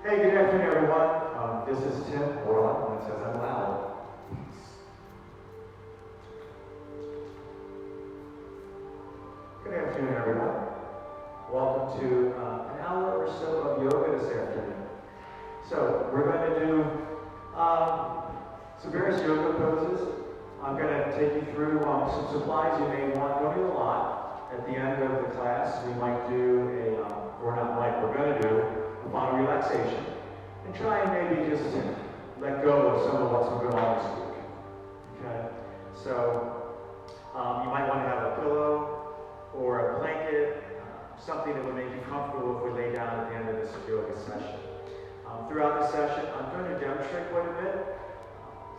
Hey, good afternoon, everyone. This is Tim. Hold on, when it says I'm loud. Good afternoon, everyone. Welcome to an hour or so of yoga this afternoon. So we're going to do some various yoga poses. I'm going to take you through some supplies you may want. Don't need a lot. At the end of the class, we might do we're going to do a final relaxation. And try and maybe just let go of some of what's been going on this week. Okay? So you might want to have a pillow or a blanket, something that would make you comfortable if we lay down at the end of this yoga session. Throughout the session, I'm going to demonstrate quite a bit.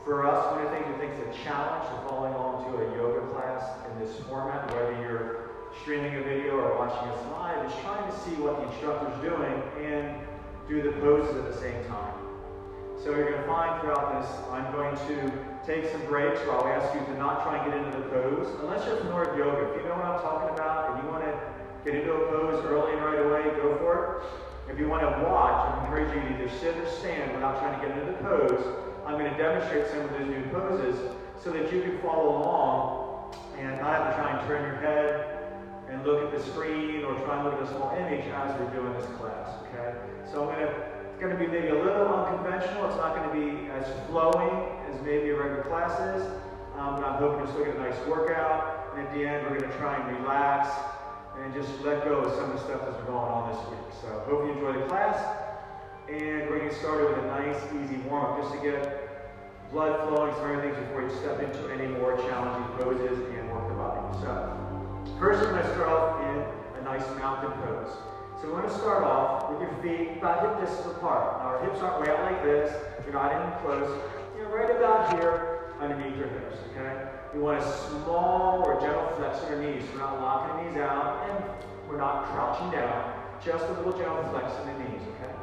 For us, one of the things we think is a challenge of following along to a yoga class in this format, whether you're streaming a video or watching us live, is trying to see what the instructor's doing and do the poses at the same time. So you're going to find throughout this, I'm going to take some breaks where I'll ask you to not try and get into the pose, unless you're familiar with yoga. If you know what I'm talking about and you want to get into a pose early and right away, go for it. If you want to watch, I encourage you to either sit or stand without trying to get into the pose. I'm going to demonstrate some of those new poses so that you can follow along and not have to try and turn your head and look at the screen or try and look at a small image as we're doing this class, okay? So it's going to be maybe a little unconventional. It's not going to be as flowing as maybe a regular class is, but I'm hoping to still get a nice workout. And at the end, we're going to try and relax and just let go of some of the stuff that's been going on this week. So hope you enjoy the class. And we're going to get started with a nice, easy warm-up just to get blood flowing, some other things before you step into any more challenging poses and work the body. So first, we're going to start off in a nice mountain pose. So we're going to start off with your feet about hip distance apart. Now our hips aren't way out like this. You're not in close. You're right about here underneath your hips, okay? You want a small or gentle flex in your knees. We're not locking the knees out and we're not crouching down. Just a little gentle flex in the knees, okay?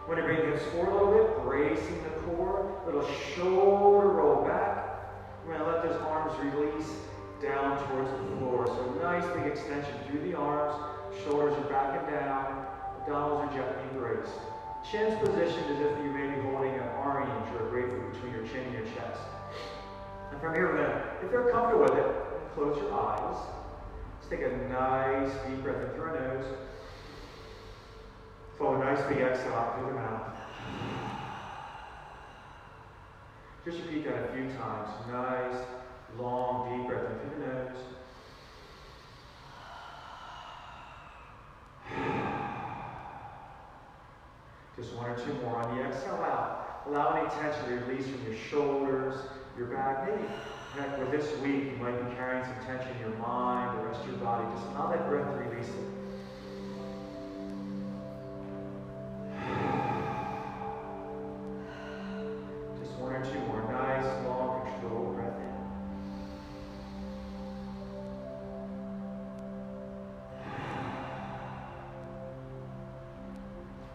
We're going to bring the hips forward a little bit, bracing the core, little shoulder roll back. We're going to let those arms release down towards the floor. So nice big extension through the arms. Shoulders are back and down. Abdominals are gently braced. Chin's positioned as if you may be holding an orange or a grapefruit between your chin and your chest. And from here, we're going to, if you're comfortable with it, close your eyes. Let's take a nice deep breath in through our nose. Follow a nice big exhale out through the mouth. Just repeat that a few times. Nice, long, deep breath in through the nose. Just one or two more. On the exhale out, allow any tension to release from your shoulders, your back. Maybe heck, with this week, you might be carrying some tension in your mind, the rest of your body. Just allow that breath to release it. Just one or two more. Nice, long, controlled breath in.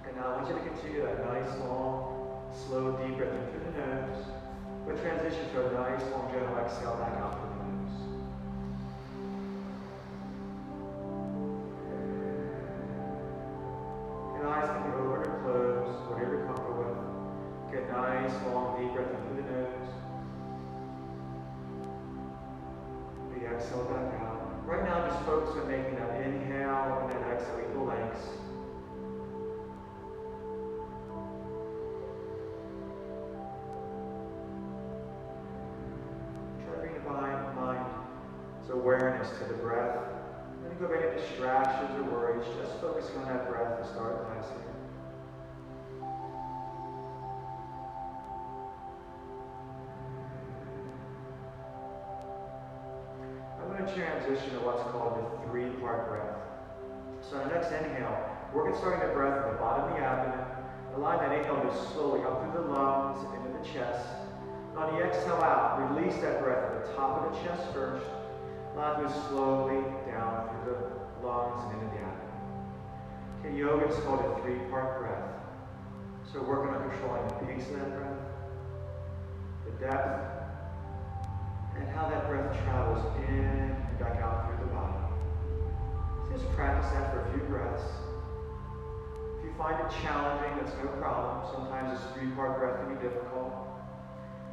And now I want you to continue that nice, long, slow, deep breath in through the nose. We'll transition to a nice, long, gentle exhale back out through the nose. And eyes can be open or closed, whatever you're comfortable with. Get nice, long, deep breath in through the nose. The exhale back out. Right now, just focus on making that inhale and that exhale equal lengths. Awareness to the breath. Then go back to distractions or worries. Just focusing on that breath to start the class here. I'm going to transition to what's called the three-part breath. So on the next inhale, we're going to start the breath at the bottom of the abdomen. Allow that inhale to slowly up through the lungs, into the chest. On the exhale out, release that breath at the top of the chest first. Allow it to move slowly down through the lungs and into the abdomen. Okay, yoga is called a three-part breath. So working on controlling the pace of that breath, the depth, and how that breath travels in and back out through the body. So just practice that for a few breaths. If you find it challenging, that's no problem. Sometimes this 3-part breath can be difficult.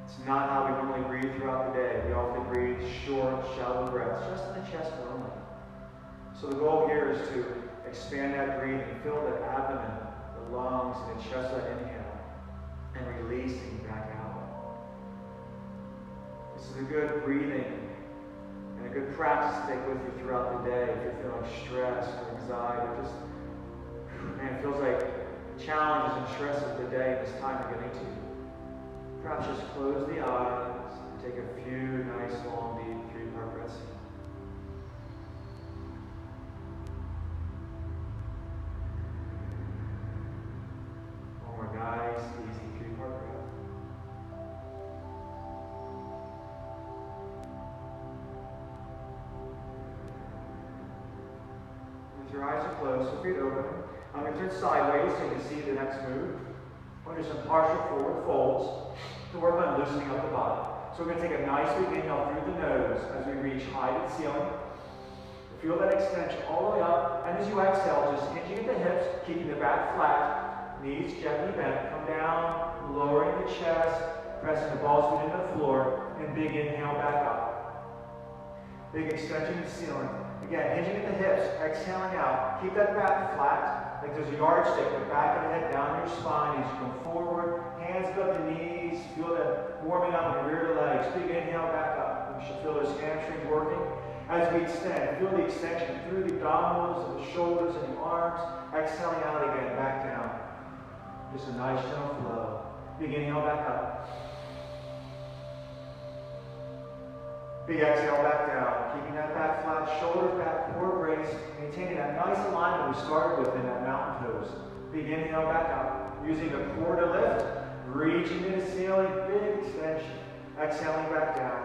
It's not how we normally breathe throughout the day. We often breathe short, shallow breaths, just in the chest only. So the goal here is to expand that breathing, fill the abdomen, the lungs, and the chest on inhale, and releasing back out. This is a good breathing and a good practice to take with you throughout the day if you're feeling stress or anxiety. Man, it feels like challenges and stresses of the day this time are getting to you. Perhaps just close the eyes and take a few nice, long, deep 3-part breaths in. One more nice, easy 3-part breath. With your eyes are closed, so feet open. I'm going to turn sideways so you can see the next move. We're going to do some partial forward folds to work on loosening up the body. So we're going to take a nice big inhale through the nose as we reach high to the ceiling. Feel that extension all the way up. And as you exhale, just hinging at the hips, keeping the back flat, knees gently bent. Come down, lowering the chest, pressing the balls within the floor, and big inhale back up. Big extension to the ceiling. Again, hinging at the hips, exhaling out. Keep that back flat. Like there's a yardstick, the back of the head down your spine as you come forward, hands above the knees, feel that warming up in the rear of the legs. Big inhale back up. You should feel those hamstrings working. As we extend, feel the extension through the abdominals and the shoulders and the arms. Exhaling out again, back down. Just a nice gentle flow. Big inhale back up. Big exhale back down, keeping that back flat, shoulders back, core braced, maintaining that nice alignment we started with in that mountain pose. Big inhale back up, using the core to lift, reaching to the ceiling, big extension. Exhaling back down.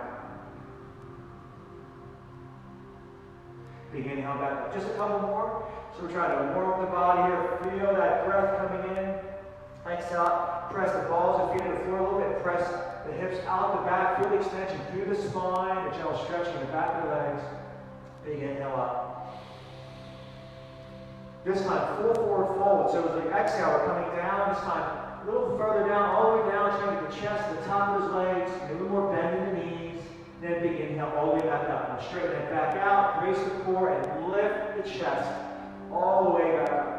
Big inhale back up. Just a couple more. So we're trying to warm up the body here. Feel that breath coming in. Exhale, press the balls of feet to the floor a little bit. Press the hips out the back. Feel the extension through the spine. The gentle stretching the back of the legs. Big inhale up. This time, full forward fold. So as we exhale, we're coming down. This time, a little further down, all the way down, trying to get the chest, the top of those legs, maybe a little more bend in the knees. Then big inhale all the way back up. Now straighten that back out, brace the core, and lift the chest all the way back up.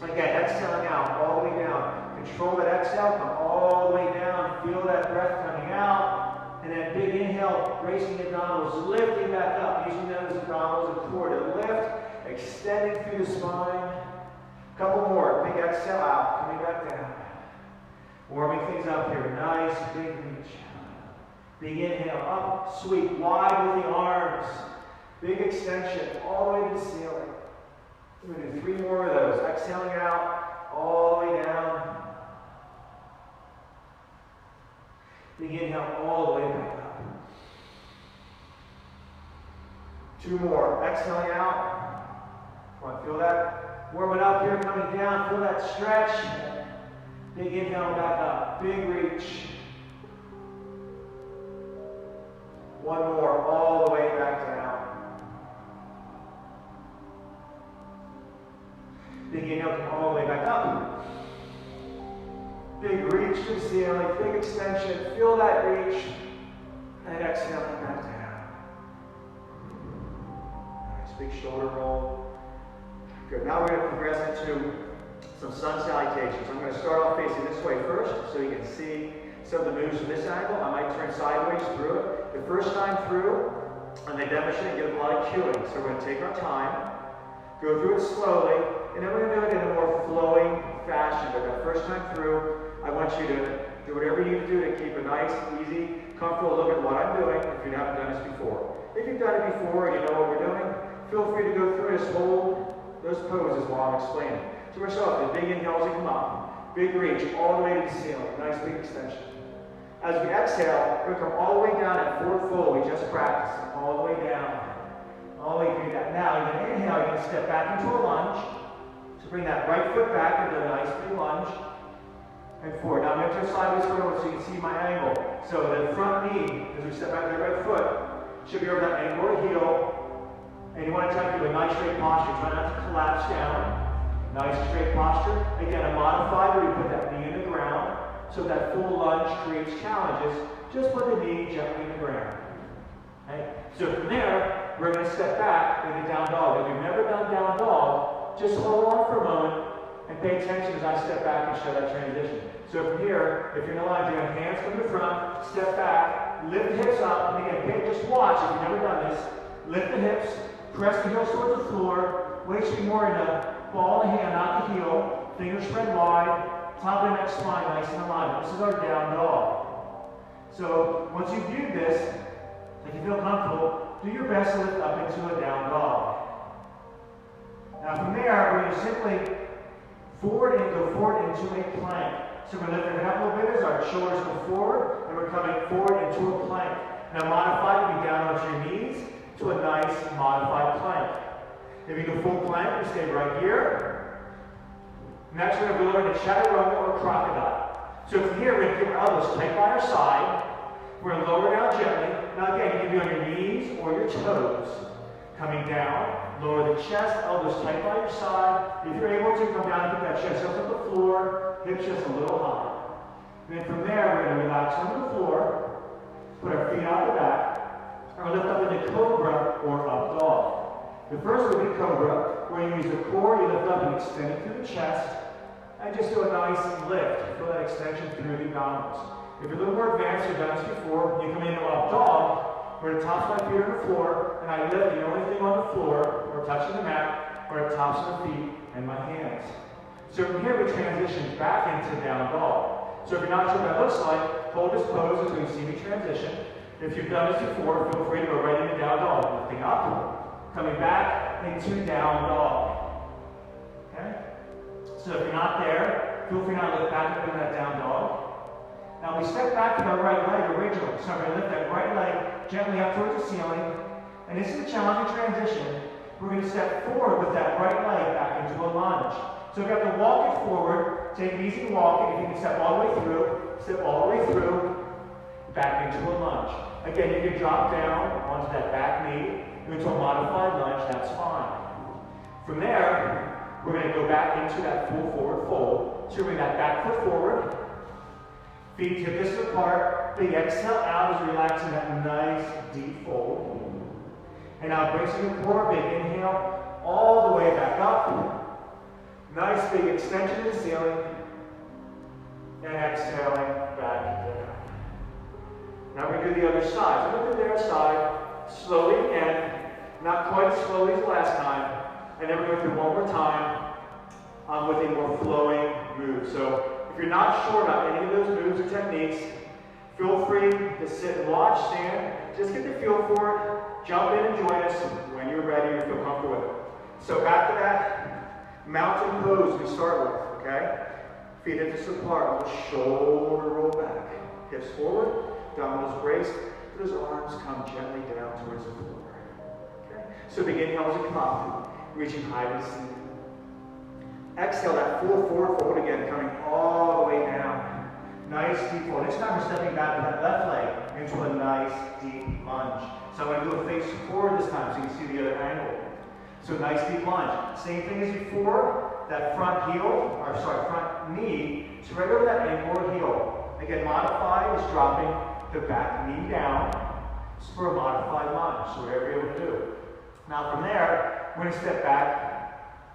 Again, exhaling out, all the way down. Control that exhale, come all the way down. Feel that breath coming out. And then big inhale, bracing the abdominals, lifting back up, using those abdominals and core to lift, extending through the spine. Couple more. Big exhale out, coming back down. Warming things up here. Nice, big reach. Big inhale, up, sweep, wide with the arms. Big extension, all the way to the ceiling. We're going to do 3 more of those. Exhaling out, all the way down. Big inhale, all the way back up. 2 more. Exhaling out. Come on, feel that? Warming up here, coming down. Feel that stretch. Big inhale, back up. Big reach. 1 more, all the way back down. Big inhale, come all the way back up. Big reach to the ceiling, big extension. Feel that reach. And exhaling back down. Nice, big shoulder roll. Good, now we're going to progress into some sun salutations. I'm going to start off facing this way first so you can see some of the moves from this angle. I might turn sideways through it. The first time through, and they demonstrate, give a lot of cueing. So we're going to take our time, go through it slowly, and then we're going to do it in a more flowing fashion. But that first time through, I want you to do whatever you need to do to keep a nice, easy, comfortable look at what I'm doing if you haven't done this before. If you've done it before and you know what we're doing, feel free to go through this, hold those poses while I'm explaining. So we're starting with big inhales and come up. Big reach all the way to the ceiling. Nice big extension. As we exhale, we're going to come all the way down at forward fold. We just practiced. All the way down. All the way through that. Now, you're going to inhale. You're going to step back into a lunge. So bring that right foot back into a nice big lunge. And forward. Now, I'm going to turn sideways forward so you can see my angle. So the front knee, as we step back with the right foot, should be over that ankle or heel. And you want to try to do a nice straight posture. Try not to collapse down. Nice straight posture. Again, a modified where we put that knee in the ground. So that full lunge creates challenges. Just put the knee gently in the ground. Okay? So from there, we're going to step back in the down dog. If you've never done down dog, just hold on for a moment and pay attention as I step back and show that transition. So from here, if you're in a line, you're going to hands from the front, step back, lift the hips up, and again, just watch if you've never done this. Lift the hips, press the heels towards the floor, weight should be more in the ball of the hand, not the heel, fingers spread wide, top of the neck spine nice and aligned. This is our down dog. So once you've viewed this, if you feel comfortable, do your best to lift up into a down dog. Now from there, we're going to simply go forward into a plank. So we're going to lift our head up a little bit as our shoulders go forward, and we're coming forward into a plank. Now modified will be down onto your knees to a nice modified plank. If you do full plank, you stay right here. Next, we're going to learn the chaturanga or crocodile. So from here, we're going to keep our elbows tight by our side. We're going to lower down gently. Now again, you can be on your knees or your toes. Coming down, lower the chest, elbows tight by your side. If you're able to, come down and keep that chest up to the floor, hips just a little higher. And then from there, we're going to relax onto the floor, put our feet out the back, and we'll lift up into cobra or up dog. The first will be cobra, where you use the core, you lift up and extend it through the chest, and just do a nice lift. Feel that extension through the abdominals. If you're a little more advanced, you've done this before, you come into up dog, where the tops of my feet are on the floor, and I lift the only thing on the floor, or touching the mat, or the tops of the feet and my hands. So from here, we transition back into down dog. So if you're not sure what that looks like, hold this pose until you see me transition. If you've done this before, feel free to go right into down dog. Lifting up, coming back into down dog. Okay? So if you're not there, feel free now to lift back up into that down dog. Now we step back with our right leg originally. So I'm going to lift that right leg gently up towards the ceiling. And this is a challenging transition. We're going to step forward with that right leg back into a lunge. So if you have to walk it forward, take it easy walking. If you can step all the way through, step all the way through, back into a lunge. Again, you can drop down onto that back knee into a modified lunge, that's fine. From there, we're going to go back into that full forward fold. So bring that back foot forward, feet hip distance apart, big exhale out as relaxing that nice deep fold. And now bracing the core, big inhale, all the way back up. Nice big extension to the ceiling. And exhaling back down. Now we're going to do the other side. So we're going to do the other side, slowly again, not quite as slowly as last time. And then we're going to do one more time with a more flowing move. So if you're not sure about any of those moves or techniques, feel free to sit and watch, stand, just get the feel for it, jump in and join us when you're ready or feel comfortable with it. So back to that mountain pose we start with, okay? Feet hips apart, shoulder roll back, hips forward, abdominals braced, those arms come gently down towards the floor. Okay? So begin inhale as you come up, reaching high to the ceiling. Exhale that full forward fold again, coming all the way down. Nice deep fold. Next time we're stepping back with that left leg into a nice deep lunge. So I'm going to do a face forward this time so you can see the other angle. So nice deep lunge. Same thing as before, that front front knee, so right over that ankle or heel. Again, modified is dropping the back knee down for a modified lunge, so whatever you're able to do. Now from there, we're going to step back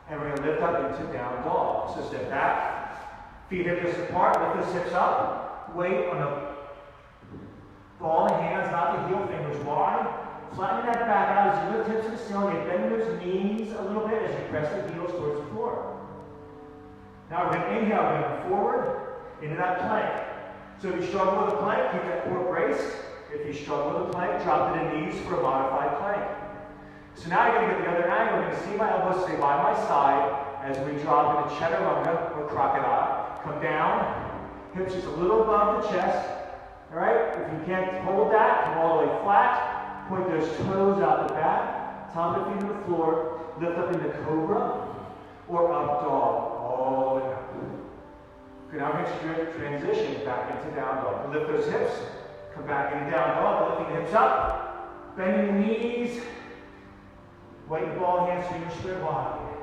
and we're going to lift up into down dog. So step back, feet hip distance apart, lift those hips up, weight on the ball of hands, not the heel fingers wide. Flatten that back out as you lift hips to the ceiling and bend those knees a little bit as you press the heels towards the floor. Now we're going to inhale, going forward into that plank. So if you struggle with a plank, keep that core braced. If you struggle with a plank, drop to the knees for a modified plank. So now you're going to get the other angle. We're going to see my elbows stay by my side as we drop into chaturanga or crocodile. Come down, hips just a little above the chest. All right? If you can't hold that, come all the way flat. Point those toes out the back, top of the feet to the floor, lift up into cobra or up dog, all the way up. Okay, now we're going to transition back into down dog. Lift those hips, come back into down dog, lifting the hips up, bending the knees, weight the ball, hands, fingers spread wide.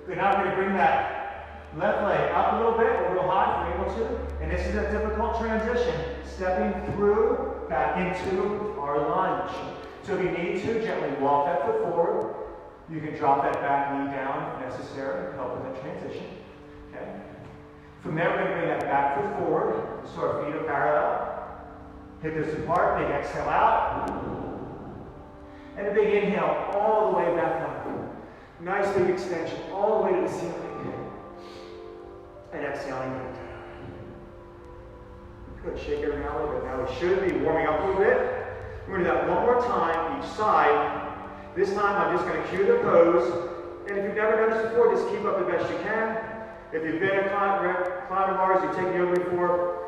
Then now we're going to bring that left leg up a little bit, or real high if you're able to. And this is a difficult transition, stepping through back into our lunge. So if you need to, gently walk that foot forward. You can drop that back knee down if necessary to help with that transition. Okay. From there, we're going to bring that back foot forward so our feet are parallel. Hip this apart, big exhale out. And a big inhale all the way back up. Nice big extension all the way to the ceiling. And exhaling back down. Good, shake it around a little bit. Now we should be warming up a little bit. We're going to do that one more time each side. This time I'm just going to cue the pose. And if you've never done this before, just keep up the best you can. If you've been a client of ours, you've taken yoga before,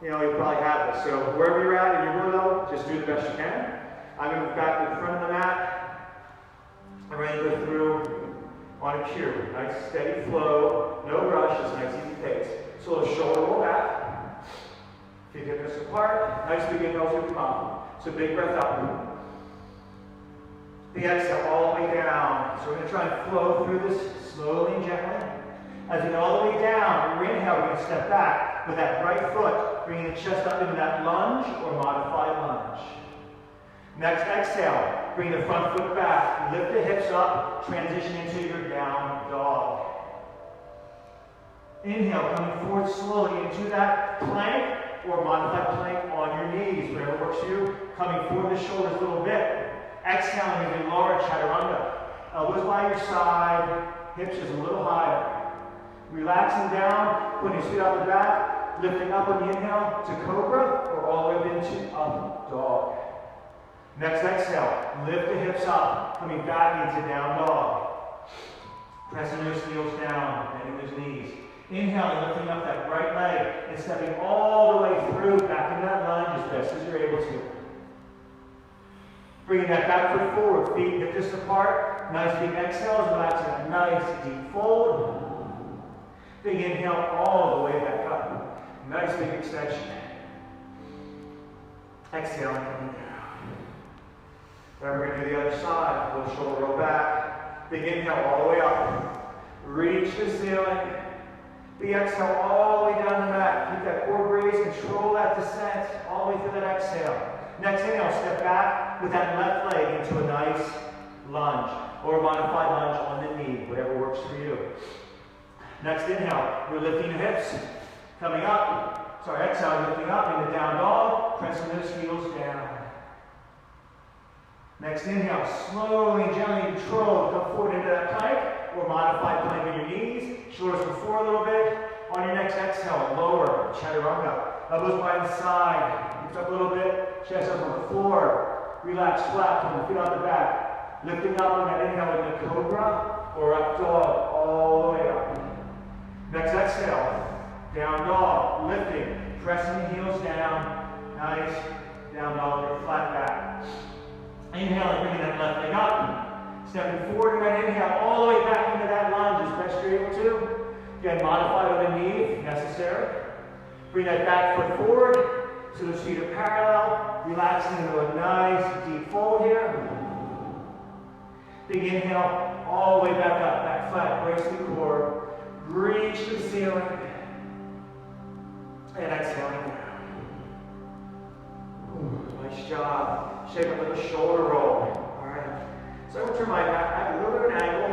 you probably have this. So wherever you're at in your yoga level, just do the best you can. I'm going to move back to the front of the mat. I'm ready to go through on a cue. Nice steady flow, no rush, just nice easy pace. So a little shoulder roll back. Feet hip this apart. Nice big inhale through the palm. So big breath up. The exhale all the way down. So we're going to try and flow through this slowly and gently. As we go all the way down, we inhale, we're going to step back with that right foot, bringing the chest up into that lunge or modified lunge. Next exhale, bring the front foot back, lift the hips up, transition into your down dog. Inhale, coming forward slowly into that plank or modified plank on your knees, whatever works for you. Coming forward the shoulders a little bit. Exhaling as we lower chaturanga. Elbows by your side, hips just a little higher. Relaxing down, putting your feet out the back, lifting up on the inhale to cobra or all the way into up dog. Next exhale, lift the hips up, coming back into down dog. Pressing those heels down, bending those knees. Inhaling, lifting up that right leg and stepping all the way through back into that lunge as best as you're able to. Bringing that back foot forward, feet hip just apart. Nice big exhales, relaxing a nice deep fold. Big inhale all the way back up. Nice big extension. Exhaling, coming down. Then we're going to do the other side. Little shoulder roll back. Big inhale all the way up. Reach the ceiling. Big exhale all the way down the back. Keep that core brace. Control that descent all the way through that exhale. Next inhale, step back with that left leg into a nice lunge or a modified lunge on the knee, whatever works for you. Next inhale, we're lifting the hips, coming up. Exhale, lifting up into down dog, pressing those heels down. Next inhale, slowly and gently control, come forward into that plank or modified plank on your knees. Shoulders come forward a little bit. On your next exhale, lower, chaturanga. Elbows by the side. Up a little bit, chest up on the floor. Relax flat, put the feet on the back. Lifting up on that inhale into cobra or up dog, all the way up. Next exhale, down dog, lifting, pressing the heels down. Nice, down dog, your flat back. Inhaling, bringing that left leg up. Stepping forward in that inhale, all the way back into that lunge as best you're able to. Again, modify on the knee if necessary. Bring that back foot forward. So those feet are parallel, relaxing into a nice deep fold here. Big inhale, all the way back up, back flat, brace the core, reach the ceiling, and exhaling down. Nice job. Shake up with a shoulder roll. All right. So I'm going to turn my back, I have a little bit of an angle,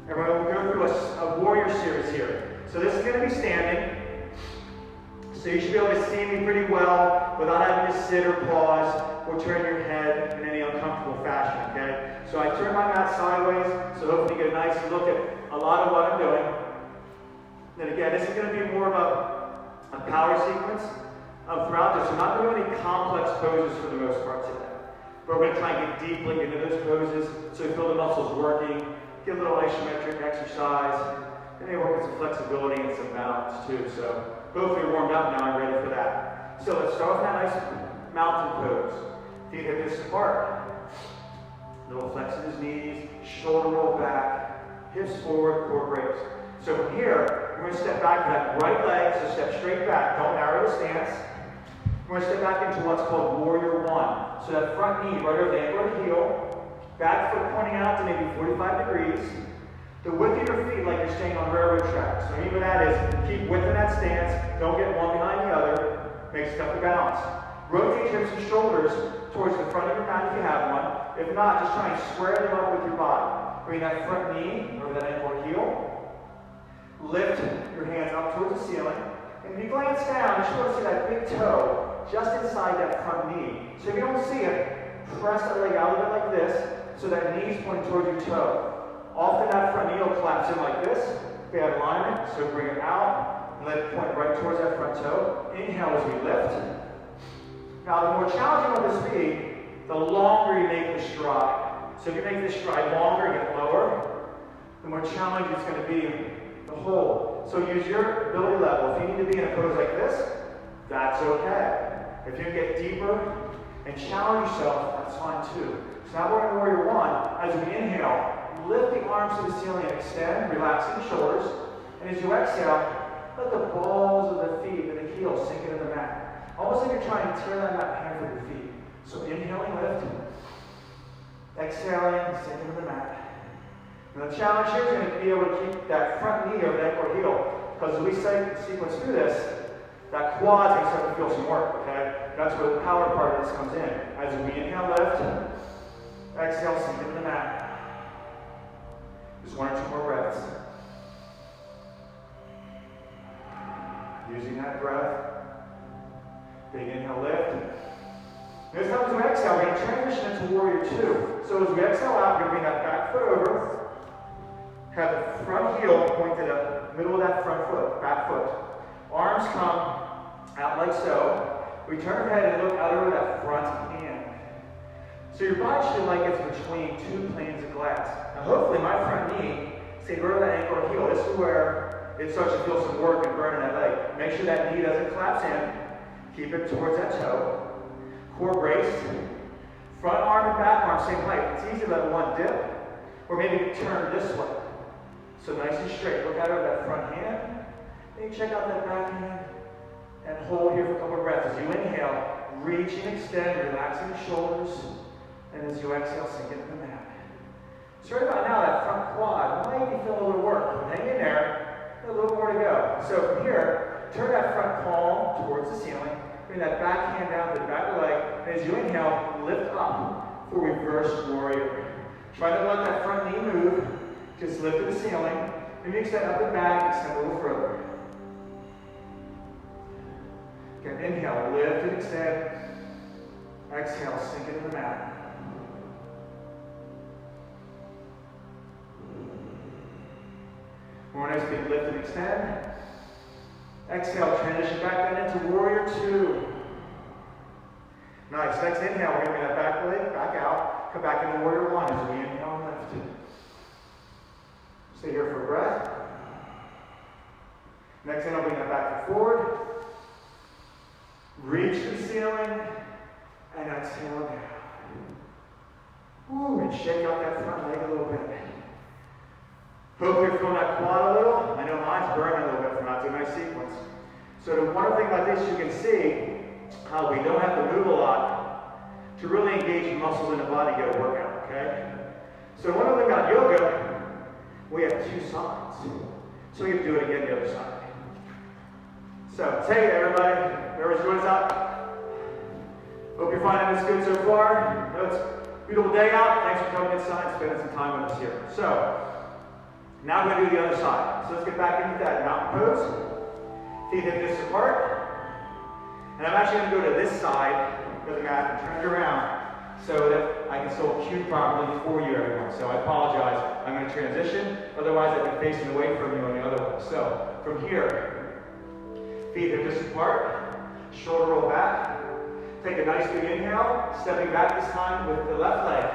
and we're going to go through a warrior series here. So this is going to be standing. So you should be able to see me pretty well without having to sit or pause or turn your head in any uncomfortable fashion, okay? So I turn my mat sideways, so hopefully you get a nice look at a lot of what I'm doing. And again, this is going to be more of a power sequence throughout this. So not going to do any complex poses for the most part today. But we're going to try and get deeply into those poses so you feel the muscles working, get a little isometric exercise, and they work with some flexibility and some balance too. So hopefully you're warmed up now and ready for that. So let's start with that nice mountain pose. Feet hip distance apart. Little flex in his knees, shoulder roll back, hips forward, core brace. So from here, we're going to step back to that right leg, so step straight back. Don't narrow the stance. We're going to step back into what's called warrior one. So that front knee right over the ankle or the heel, back foot pointing out to maybe 45 degrees. The width of your feet like you're staying on railroad tracks. So even that is, keep width in that stance, don't get one behind the other, makes it tough to balance. Rotate hips and shoulders towards the front of your mat if you have one. If not, just try and square them up with your body. Bring that front knee over that ankle or heel. Lift your hands up towards the ceiling. And if you glance down, you should want to see that big toe just inside that front knee. So if you don't see it, press that leg out a bit like this, so that knee's pointing towards your toe. Often that front knee will collapse in like this. Bad alignment, so bring it out and let it point right towards that front toe. Inhale as we lift. Now the more challenging one this be, the longer you make the stride. So if you make this stride longer, get lower, the more challenging it's going to be the hold. So use your ability level. If you need to be in a pose like this, that's okay. If you get deeper and challenge yourself, that's fine too. So now we're in warrior one. As we inhale, lift the arms to the ceiling and extend, relaxing the shoulders. And as you exhale, let the balls of the feet and the heels sink into the mat. Almost like you're trying to tear that mat hand with your feet. So inhaling, lift. Exhaling, sink into the mat. And the challenge here is going to be able to keep that front knee over the ankle or heel. Because as we sequence through this, that quad's going to start to feel some work, okay? That's where the power part of this comes in. As we inhale, lift. Exhale, sink into the mat. Just 1 or 2 more breaths. Using that breath. Big inhale, lift. This time as we exhale, we're going to transition into warrior two. So as we exhale out, we're going to bring that back foot over. Have the front heel point to the middle of that front foot, back foot. Arms come out like so. We turn our head and look out over that front hand. So your body should like it's between 2 planes of glass. Now hopefully my front knee, say go to that ankle or heel, this is where it starts to feel some work and burn in that leg. Make sure that knee doesn't collapse in. Keep it towards that toe. Core braced. Front arm and back arm same height. It's easy to let one dip, or maybe turn this way. So nice and straight. Look out over that front hand. Then check out that back hand. And hold here for a couple of breaths. As you inhale, reach and extend, relaxing the shoulders. And as you exhale, sink into the mat. So right about now, that front quad might be feeling a little work. Hang in there. A little more to go. So from here, turn that front palm towards the ceiling. Bring that back hand down to the back of the leg. And as you inhale, lift up for reverse warrior. Try not to let that front knee move. Just lift to the ceiling. And mix that up and back, extend a little further. Again, inhale, lift and extend. Exhale, sink into the mat. More nice big lift and extend. Exhale, transition back then into warrior two. Nice. Next inhale, we're going to bring that back leg back out. Come back into warrior one as we inhale and lift. Stay here for a breath. Next inhale, bring that back forward. Reach the ceiling. And exhale down. Ooh, and shake out that front leg a little bit. Hope you're feeling that quad a little. I know mine's burning a little bit from not doing my sequence. So the wonderful thing about this, you can see how we don't have to move a lot to really engage the muscles in the body to get a workout, okay? So one other thing about yoga, we have 2 sides. So we have to do it again the other side. So take it, everybody. Whoever's joining us out. Hope you're finding this good so far. I know it's a beautiful day out. Thanks for coming inside and spending some time with us here. So now we're going to do the other side. So let's get back into that mountain pose. Feet hip discs apart. And I'm actually going to go to this side of the mat and turn it around so that I can still cue properly for you, everyone. So I apologize. I'm going to transition. Otherwise, I've been facing away from you on the other one. So from here, feet hip discs apart. Shoulder roll back. Take a nice big inhale. Stepping back this time with the left leg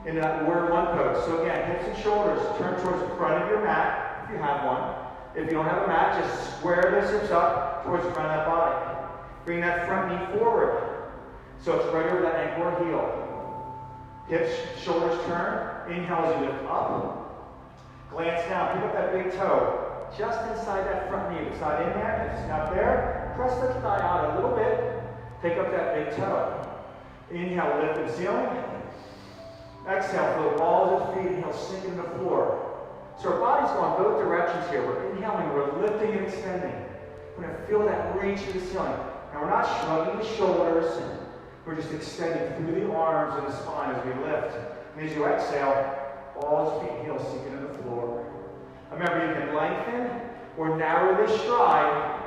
in that warrior one pose. So again, hips and shoulders turn towards the front of your mat if you have one. If you don't have a mat, just square those hips up towards the front of that body. Bring that front knee forward. So it's right over that ankle or heel. Hips, shoulders turn. Inhale as you lift up. Glance down. Pick up that big toe just inside that front knee. Side in there. If it's not there, press the thigh out a little bit. Pick up that big toe. Inhale, lift the ceiling. Exhale, feel the balls of the feet. Inhale, sink into the floor. So our body's going both directions here. We're inhaling, we're lifting and extending. We're going to feel that reach to the ceiling. And we're not shrugging the shoulders. We're just extending through the arms and the spine as we lift. And as you exhale, all his feet and heels sink into the floor. Remember, you can lengthen or narrow this stride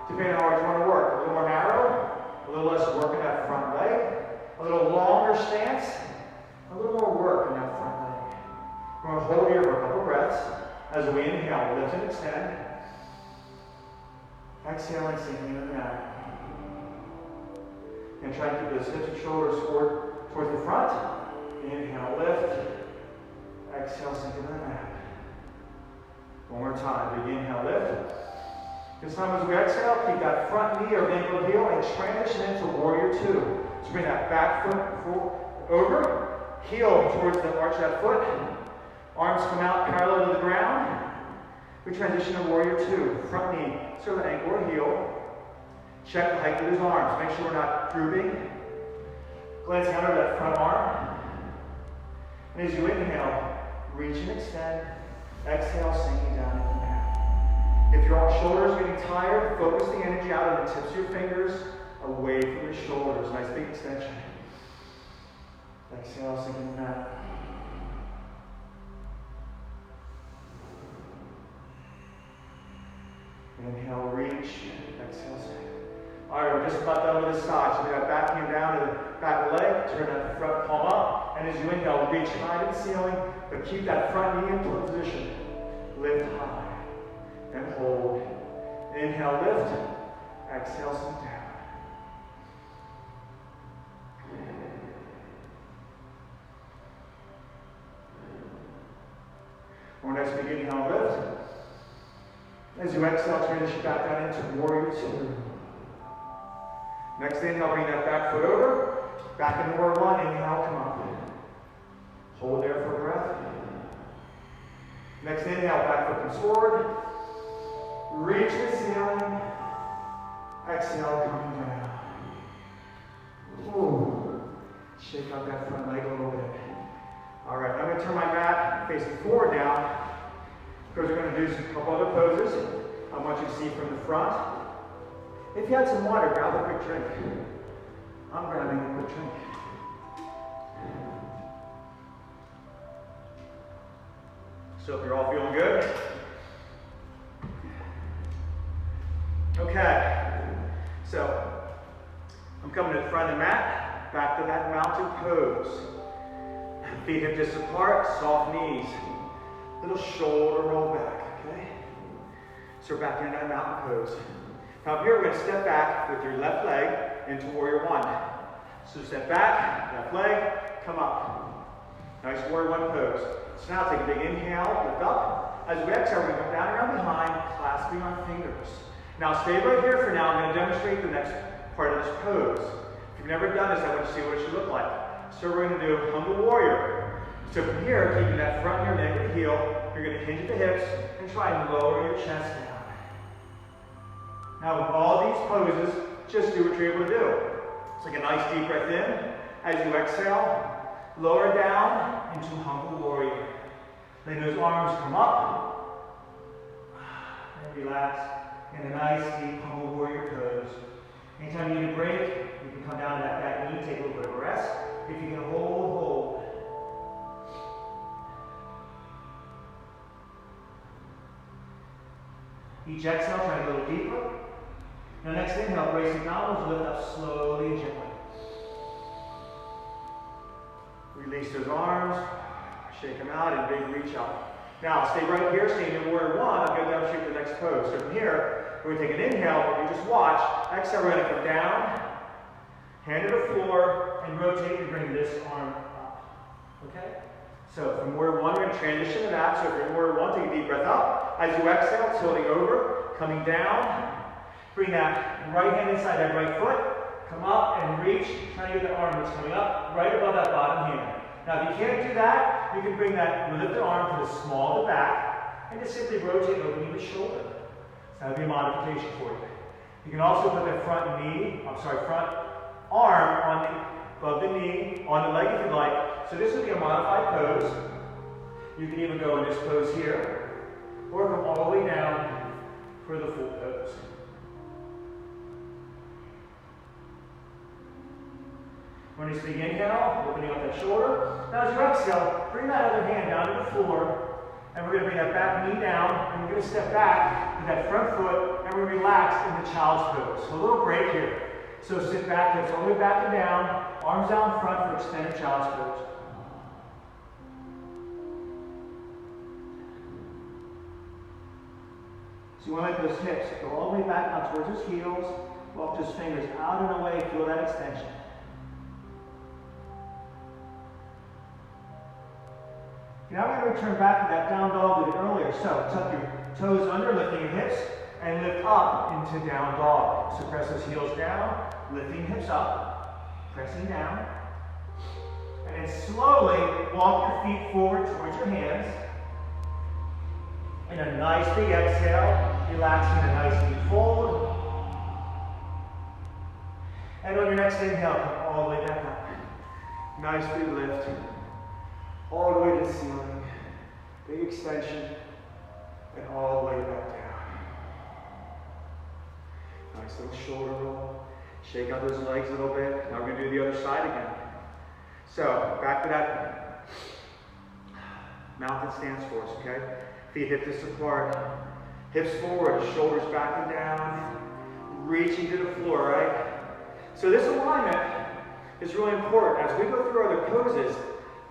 depending on how hard you want to work. A little more narrow, a little less work in that front leg, a little longer stance, a little more work in that front leg. We're going to hold here for a couple breaths as we inhale, lift and extend. Exhaling, sinking into the mat. And try to keep those hips and shoulders forward towards the front. Inhale, lift. Exhale, sink into the mat. One more time. Big inhale, lift. This time as we exhale, keep that front knee or ankle heel and transition into warrior two. So bring that back foot over, heel towards the arch of that foot. Arms come out parallel to the ground. We transition to warrior two. Front knee, so the ankle or heel. Check the height of his arms. Make sure we're not drooping. Glancing out over that front arm. And as you inhale, reach and extend. Exhale, sinking down into the mat. If your shoulders are getting tired, focus the energy out of the tips of your fingers, away from your shoulders. Nice big extension. Exhale, sinking into the mat. Inhale, reach. Exhale, sink. All right, we're just about done with this side. So we got back hand down to the back of the leg, turn that front palm up, and as you inhale, reach high to the ceiling, but keep that front knee in position. Lift high and hold. Inhale, lift. Exhale, sink down. Or next, begin inhale, lift. As you exhale, transition back down into warrior two. Next inhale, bring that back foot over. Back into warrior one. Inhale, come up. Hold there for a breath. Next inhale, back foot comes forward. Reach the ceiling. Exhale, coming down. Ooh. Shake out that front leg a little bit. All right, I'm going to turn my mat facing forward now, because we're going to do a couple other poses. I want you to see from the front. If you had some water, grab a quick drink. I'm grabbing a quick drink. So if you're all feeling good. Okay. So I'm coming to the front of the mat, back to that mountain pose. Feet hip distance apart, soft knees. Little shoulder roll back, okay? So we're back in that mountain pose. Now here we're going to step back with your left leg into warrior one. So step back, left leg, come up. Nice warrior one pose. So now take a big inhale, lift up. As we exhale, we're going to come down around behind, clasping our fingers. Now stay right here for now. I'm going to demonstrate the next part of this pose. If you've never done this, I want you to see what it should look like. So we're going to do humble warrior. So from here, keeping that front of your leg with heel, you're going to hinge at the hips and try and lower your chest down. Now with all these poses, just do what you're able to do. It's like a nice deep breath in. As you exhale, lower down into humble warrior. Letting those arms come up and relax in a nice deep humble warrior pose. Anytime you need a break, you can come down to that back knee, take a little bit of a rest. If you can hold. Each exhale, try a little deeper. Now next inhale, brace abdominals, lift up slowly and gently. Release those arms, shake them out, and big reach up. Now stay right here, stay in warrior one. I'm going to demonstrate the next pose. So from here, we're going to take an inhale, but you just watch. Exhale, we're going to come down, hand to the floor, and rotate and bring this arm up. Okay? So from warrior one, we're going to transition to that. So if you're in warrior one, take a deep breath up. As you exhale, tilting over, coming down. Bring that right hand inside that right foot. Come up and reach. Try to get the arm that's coming up right above that bottom hand. Now if you can't do that, you can bring that lifted arm from the small to the back and just simply rotate opening the shoulder. So that would be a modification for you. You can also put that front arm above the knee, on the leg if you like. So this would be a modified pose. You can even go in this pose here. or come all the way down for the full pose. When you speak inhale, opening up that shoulder. Now as you exhale, bring that other hand down to the floor, and we're going to bring that back knee down, and we're going to step back with that front foot, and we relax in the child's pose. So a little break here. So sit back, hips all the way back and down, arms out in front for extended child's pose. So you want to let those hips go all the way back now towards those heels, walk those fingers out and away, feel that extension. Now we're going to return back to that down dog we did earlier. So tuck your toes under, lifting your hips, and lift up into down dog. So press those heels down, lifting hips up, pressing down. And then slowly walk your feet forward towards your hands. And a nice big exhale, relaxing a nice deep fold. And on your next inhale, come all the way back up. Nice big lift. All the way to the ceiling, big extension, and all the way back down. Nice little shoulder roll. Shake out those legs a little bit. Now we're going to do the other side again. So, back to that mountain stance for us, okay? Feet hip distance apart, hips forward, shoulders back and down, reaching to the floor, right? So this alignment is really important. As we go through other poses,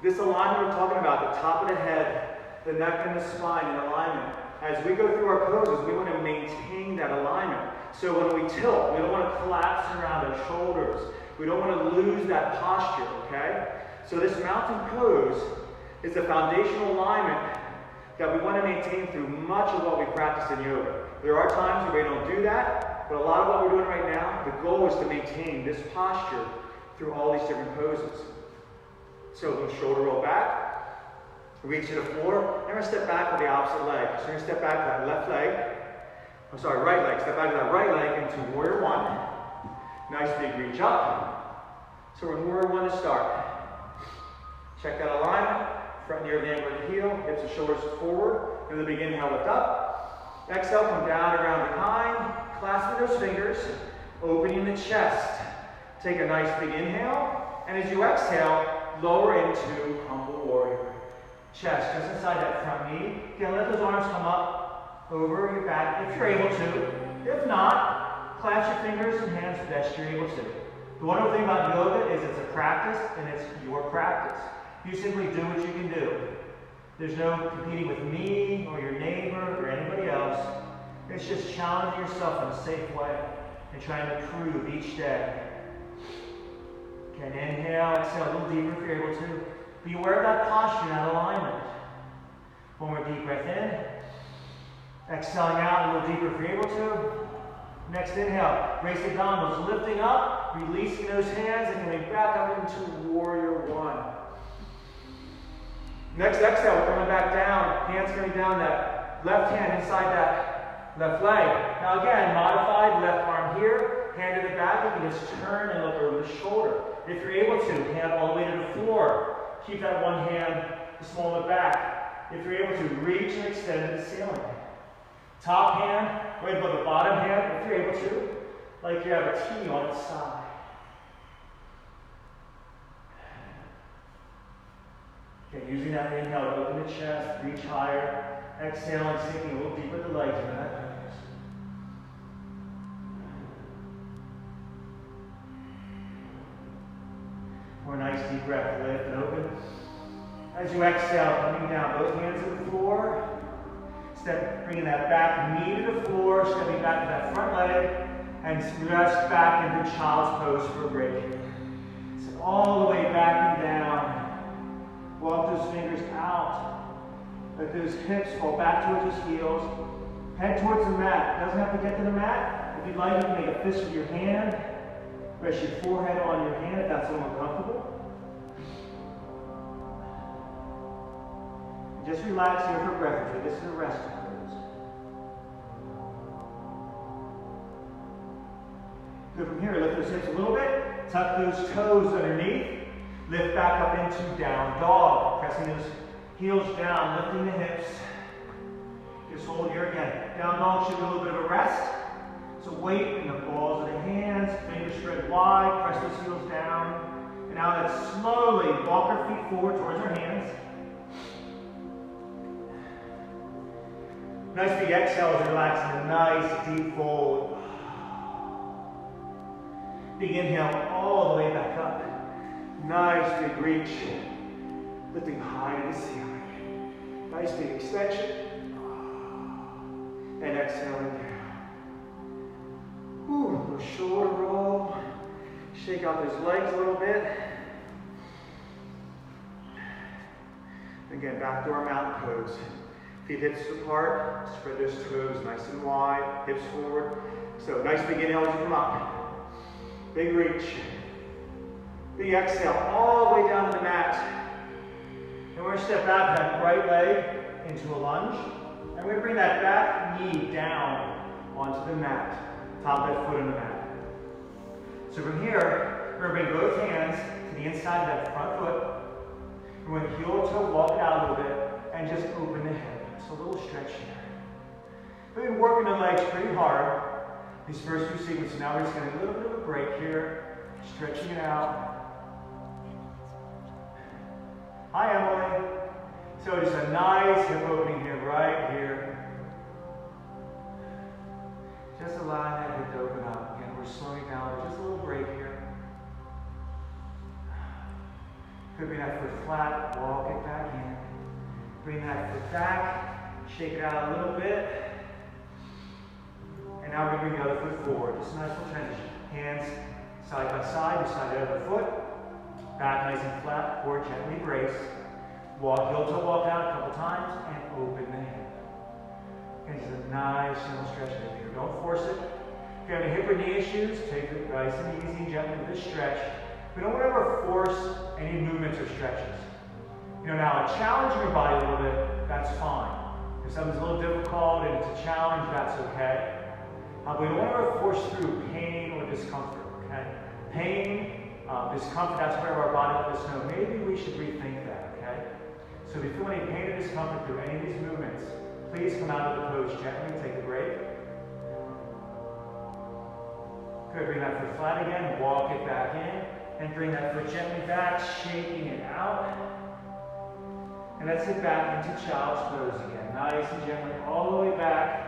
this alignment we're talking about, the top of the head, the neck and the spine in alignment. As we go through our poses, we want to maintain that alignment. So when we tilt, we don't want to collapse around our shoulders. We don't want to lose that posture, okay? So this mountain pose is a foundational alignment that we want to maintain through much of what we practice in yoga. There are times where we don't do that, but a lot of what we're doing right now, the goal is to maintain this posture through all these different poses. So a little shoulder roll back, reach to the floor, and we're going to step back with the opposite leg. So we're going to step back with that left leg, right leg, step back with that right leg into warrior one. Nice big reach up. So we're in warrior one to start. Check that alignment, front near the angle of the heel, hips and shoulders forward. In the big inhale, lift up. Exhale, come down around behind, clasping those fingers, opening the chest. Take a nice big inhale, and as you exhale, lower into humble warrior. Chest just inside that front knee. Again, let those arms come up over your back if you're able to. If not, clasp your fingers and hands best you're able to. The wonderful thing about yoga is it's a practice and it's your practice. You simply do what you can do. There's no competing with me or your neighbor or anybody else. It's just challenging yourself in a safe way and trying to improve each day. And inhale, exhale a little deeper if you're able to. Be aware of that posture and that alignment. One more deep breath in. Exhaling out a little deeper if you're able to. Next inhale, raise the abdominals, lifting up, releasing those hands, and coming back up into warrior one. Next exhale, we're coming back down. Hands coming down, that left hand inside that left leg. Now again, modified left arm here, hand to the back. You can just turn and look over the shoulder. If you're able to, hand all the way to the floor. Keep that one hand the small of the back. If you're able to, reach and extend to the ceiling. Top hand right above the bottom hand, if you're able to, like you have a T on its side. Okay, using that inhale to open the chest, reach higher. Exhaling, sinking a little deeper with the legs into that practice. More nice deep breath, lift and open. As you exhale, coming down, both hands to the floor. Step, bringing that back knee to the floor, stepping back to that front leg, and rest back into child's pose for a break. So all the way back and down. Walk those fingers out. Let those hips fall back towards those heels. Head towards the mat. It doesn't have to get to the mat. If you'd like, you can make a fist with your hand. Rest your forehead on your hand if that's a little more comfortable. Just relax here for breath. This is a rest pose. Good from here. Lift those hips a little bit. Tuck those toes underneath. Lift back up into down dog. Pressing those heels down, lifting the hips. Just hold here again. Down dog should be a little bit of a rest. So weight in the balls of the hands, fingers spread wide, press those heels down. And now let's slowly walk our feet forward towards our hands. Nice big exhale as we relax in a nice deep fold. Big inhale all the way back up. Nice big reach. Lifting high to the ceiling. Nice big extension. And exhaling down. Ooh, a little shoulder roll. Shake out those legs a little bit. Again, back to our mountain pose. Feet hips apart. Spread those toes nice and wide. Hips forward. So nice big inhale as you come up. Big reach. Big exhale all the way down to the mat. And we're going to step out that right leg into a lunge. And we're going to bring that back knee down onto the mat. Top of that foot on the mat. So from here, we're going to bring both hands to the inside of that front foot. We're going to heel toe walk it out a little bit and just open the hip. So a little stretch here. We've been working the legs pretty hard these first few sequences. Now we're just getting a little bit of a break here. Stretching it out. Hi, Emily. So just a nice hip opening here, right here. Just allow that hip to open up. Again, we're slowing down. Just a little break here. Could be that foot flat. Walk it back in. Bring that foot back. Shake it out a little bit. And now we're going to bring the other foot forward. Just a nice little transition. Hands side by side. You slide the other foot. Back nice and flat, or gently brace. Walk, heel toe walk out a couple times, and open the hip. And just a nice little stretch here. Don't force it. If you have any hip or knee issues, take it nice and easy and gently with this stretch. We don't want to ever force any movements or stretches. You know, now challenging your body a little bit, that's fine. If something's a little difficult and it's a challenge, that's okay. But we don't want to ever force through pain or discomfort, okay? Pain, discomfort, that's where our body lets us know maybe we should rethink that, okay? So if you feel any pain or discomfort through any of these movements, please come out of the pose gently, take a break. Good, bring that foot flat again, walk it back in, and bring that foot gently back, shaking it out. And let's sit back into child's pose again, nice and gently, all the way back.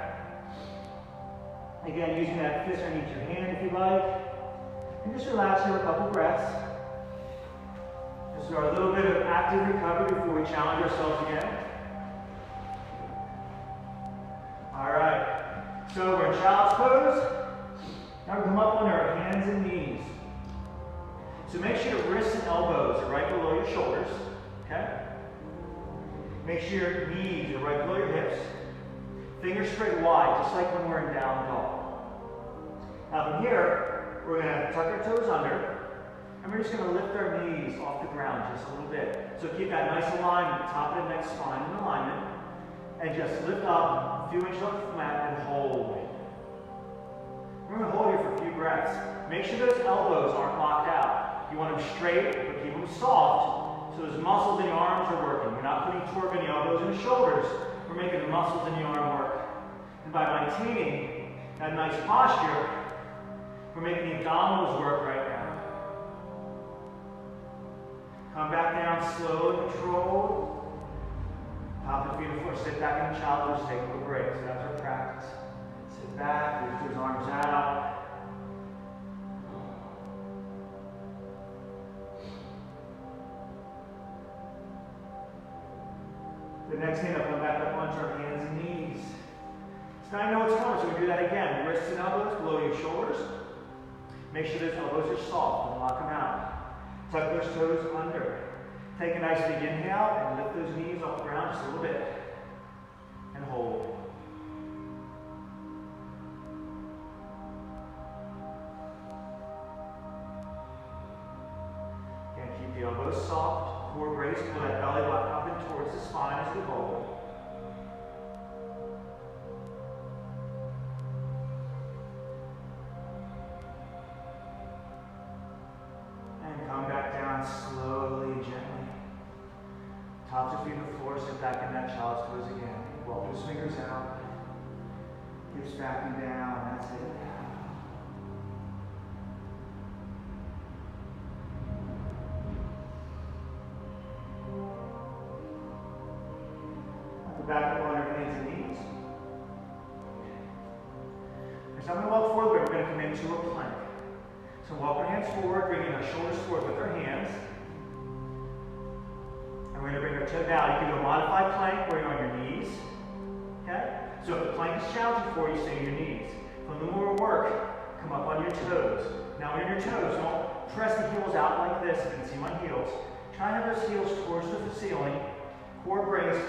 Again, using that fist underneath your hand if you like. And just relax here a couple breaths. Just for a little bit of active recovery before we challenge ourselves again. All right. So we're in child's pose. Now we come up on our hands and knees. So make sure your wrists and elbows are right below your shoulders. Okay? Make sure your knees are right below your hips. Fingers spread wide, just like when we're in down dog. Now from here, we're going to tuck our toes under, and we're just going to lift our knees off the ground just a little bit. So keep that nice alignment, top of the neck, spine in alignment, and just lift up a few inches off the mat and hold. We're going to hold here for a few breaths. Make sure those elbows aren't locked out. You want them straight, but keep them soft, so those muscles in your arms are working. You're not putting torque in the elbows and the shoulders. We're making the muscles in the arm work. And by maintaining that nice posture, we're making the abdominals work right now. Come back down, slow and controlled. Top the feet before, sit back in the child pose, take a little break. So that's our practice. Sit back, lift those arms out. The next hand up, come back up onto our hands and knees. So now I know what's coming, so we do that again. Wrists and elbows below your shoulders. Make sure those elbows are soft, don't lock them out. Tuck those toes under. Take a nice big inhale and lift those knees off the ground just a little bit. And hold. Again, keep the elbows soft, core brace, pull that belly button up and towards the spine as we hold. And come back down slowly and gently. Tops of feet on the floor, sit back in that child's pose again. Walk those fingers out. Hips back and down, that's it. Back up on your hands and knees. So I'm going to walk forward, but we're going to come into a plank. So walk our hands forward, bringing our shoulders forward with our hands. And we're going to bring our toes down. You can do a modified plank where you're on your knees. Okay? So if the plank is challenging for you, stay on your knees. For a little more work, come up on your toes. Now when you're on your toes, don't press the heels out like this. You can see my heels. Try and have those heels towards the ceiling. Core braced.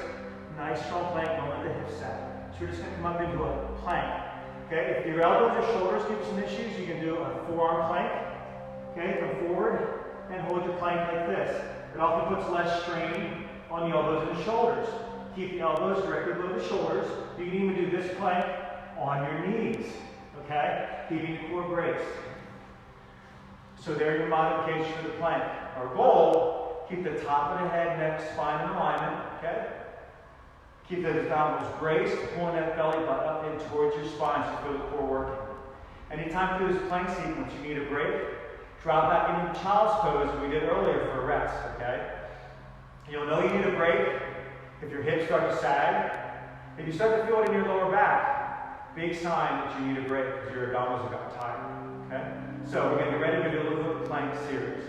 Nice strong plank, don't let the hips sag. So we're just going to come up into a plank. Okay, if your elbows or shoulders give you some issues, you can do a forearm plank. Okay, come forward and hold your plank like this. It often puts less strain on the elbows and the shoulders. Keep the elbows directly below the shoulders. You can even do this plank on your knees. Okay, keeping the core braced. So there's your modification of the plank. Our goal, keep the top of the head, neck, spine in alignment. Okay. Keep those abdominals braced, pulling that belly button up in towards your spine so you feel the core working. Anytime through this plank sequence you need a break, drop back into child's pose as we did earlier for a rest, okay? You'll know you need a break if your hips start to sag. If you start to feel it in your lower back, big sign that you need a break because your abdominals have gotten tight, okay? So we're going to get ready to do a little bit of plank series.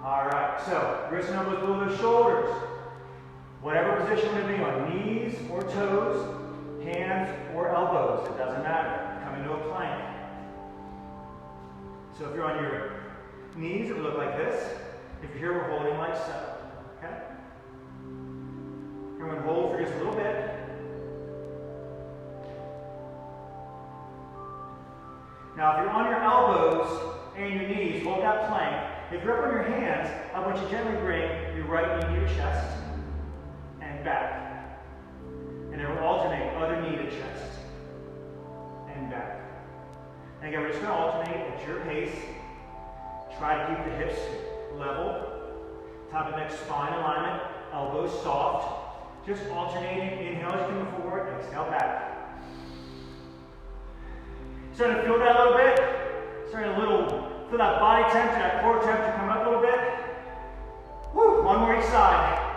All right, so wrists and elbows below the shoulders. Whatever position we're going to be on, knees or toes, hands or elbows, it doesn't matter. Come into a plank. So if you're on your knees, it would look like this. If you're here, we're holding like so. Okay? You're going to hold for just a little bit. Now, if you're on your elbows and your knees, hold that plank. If you're up on your hands, I want you to gently bring your right knee to your chest. Back. And it will alternate other knee to chest and back. And again, we're just going to alternate at your pace. Try to keep the hips level. Top of neck, spine alignment, elbows soft. Just alternating. Inhale as you move forward, exhale back. Starting to feel that a little bit. Starting feel that body temperature, that core temperature come up a little bit. Woo, one more each side.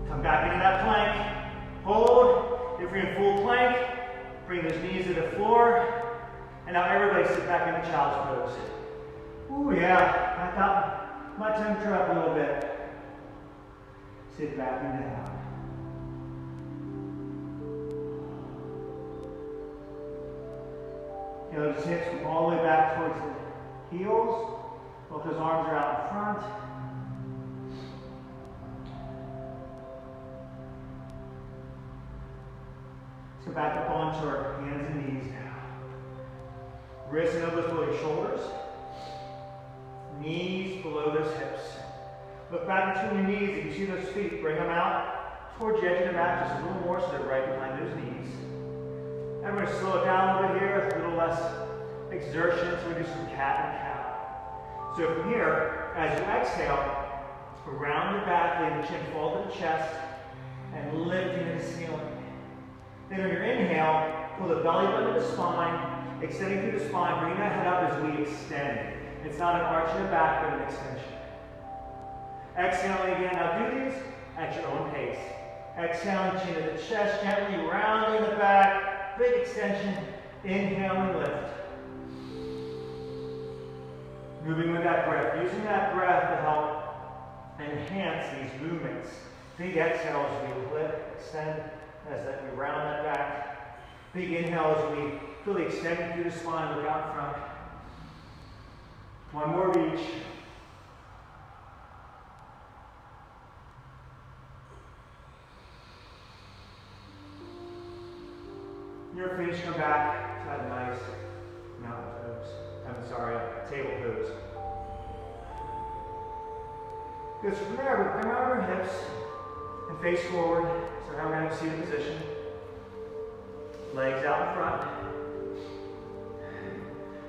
Come back into that plank. Hold. If you're in full plank, bring those knees to the floor. And now everybody sit back into child's pose. Ooh, yeah. I got my temperature up a little bit. Sit back and down. Those hips come all the way back towards the heels. Both those arms are out in front. So back up onto our hands and knees now. Wrists and elbows below your shoulders. Knees below those hips. Look back between your knees. If you see those feet, bring them out towards the edge of the mat just a little more so they're right behind those knees. And we're going to slow it down a little bit here, a little less exertion, so we do some cat and cow. So from here, as you exhale, round your back, lay the chin forward to the chest, and lifting to the ceiling. Then on your inhale, pull the belly button to the spine, extending through the spine, bring that head up as we extend. It's not an arch in the back, but an extension. Exhaling again. Now do these at your own pace. Exhaling, chin to the chest, gently rounding the back, big extension. Inhale and lift. Moving with that breath, using that breath to help enhance these movements. Big exhale as we lift, extend, as we round that back. Big inhale as we feel the extending through the spine, look out front. One more of each. You're finished, come back to that nice mountain pose. Table pose. Good, so from there, we bring out our hips and face forward. So now we're going to have a seated position. Legs out in front.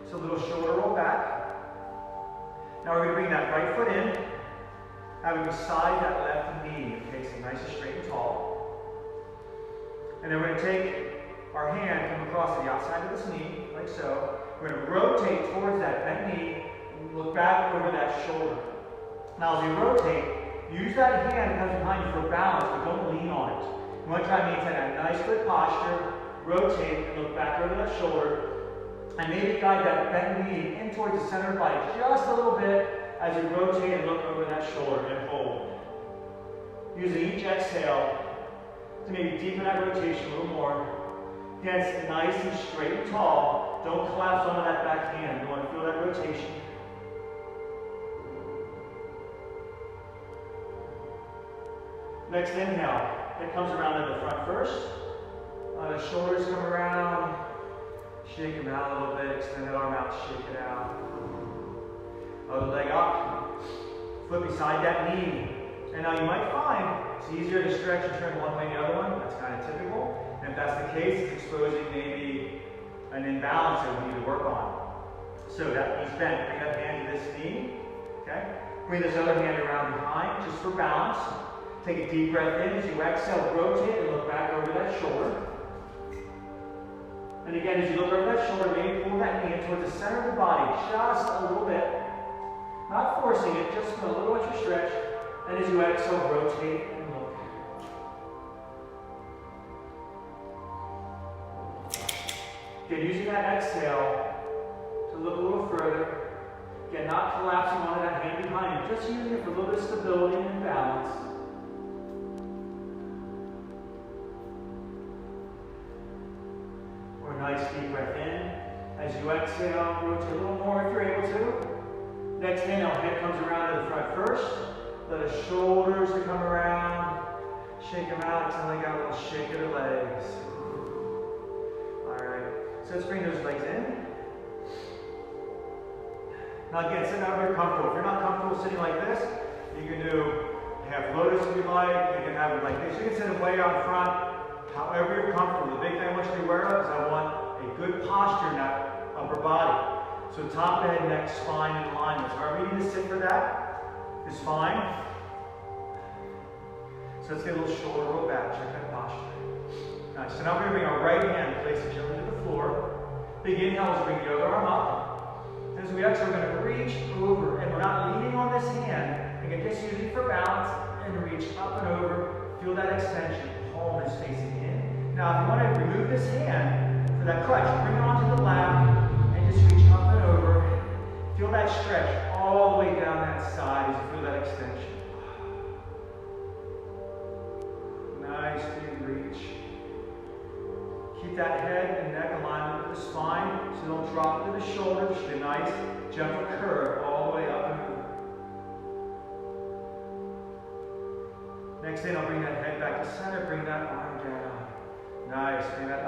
So a little shoulder roll back. Now we're going to bring that right foot in, having beside that left knee. Okay, that shoulder. Now as you rotate, use that hand that comes behind you for balance, but don't lean on it. You want to try to maintain a nice good posture, rotate, and look back over that shoulder, and maybe guide that bent knee in towards the center of the body just a little bit as you rotate and look over that shoulder and hold. Using each exhale to maybe deepen that rotation a little more. Again, it's nice and straight and tall. Don't collapse onto that back hand. You want to feel that rotation. Next inhale, it comes around to the front first. The shoulders come around. Shake them out a little bit. Extend that arm out, shake it out. Other leg up. Foot beside that knee. And now you might find it's easier to stretch and turn one way and the other one. That's kind of typical. And if that's the case, it's exposing maybe an imbalance that we need to work on. So that knee's bent. Bring that hand to this knee. Okay? Bring this other hand around behind just for balance. Take a deep breath in. As you exhale, rotate and look back over that shoulder. And again, as you look over that shoulder, maybe pull that knee in towards the center of the body, just a little bit. Not forcing it, just a little extra stretch. And as you exhale, rotate and look. Again, using that exhale to look a little further. Again, not collapsing onto that hand behind you, just using it for a little bit of stability and balance. Or a nice deep breath in. As you exhale, rotate a little more if you're able to. Next inhale, head comes around to the front first. Let the shoulders come around. Shake them out until they got a little shake of the legs. Alright, so let's bring those legs in. Now again, sit down very comfortable. If you're not comfortable sitting like this, you can do half lotus if you like. You can have it like this. You can sit it way out front. However you're comfortable. The big thing I want you to be aware of is I want a good posture in that upper body. So top, head, neck, spine, and alignment. So however you need to sit for that is fine. So let's get a little shoulder roll back. Check that posture. Nice. So now we're going to bring our right hand, place it gently to the floor. Big inhale is bring the other arm up. As we exhale, we're going to reach over. And we're not leaning on this hand. Again, just use it for balance. And reach up and over. Feel that extension. Palm is facing in. Now, if you want to remove this hand for that crutch, bring it onto the lap. Reach up and over. Feel that stretch all the way down that side as you feel that extension. Nice big reach. Keep that head and neck aligned with the spine so don't drop to the shoulders. Just a nice gentle curve all the way up and over. Next thing, I'll bring that head back to center. Bring that arm down. Nice. Bring that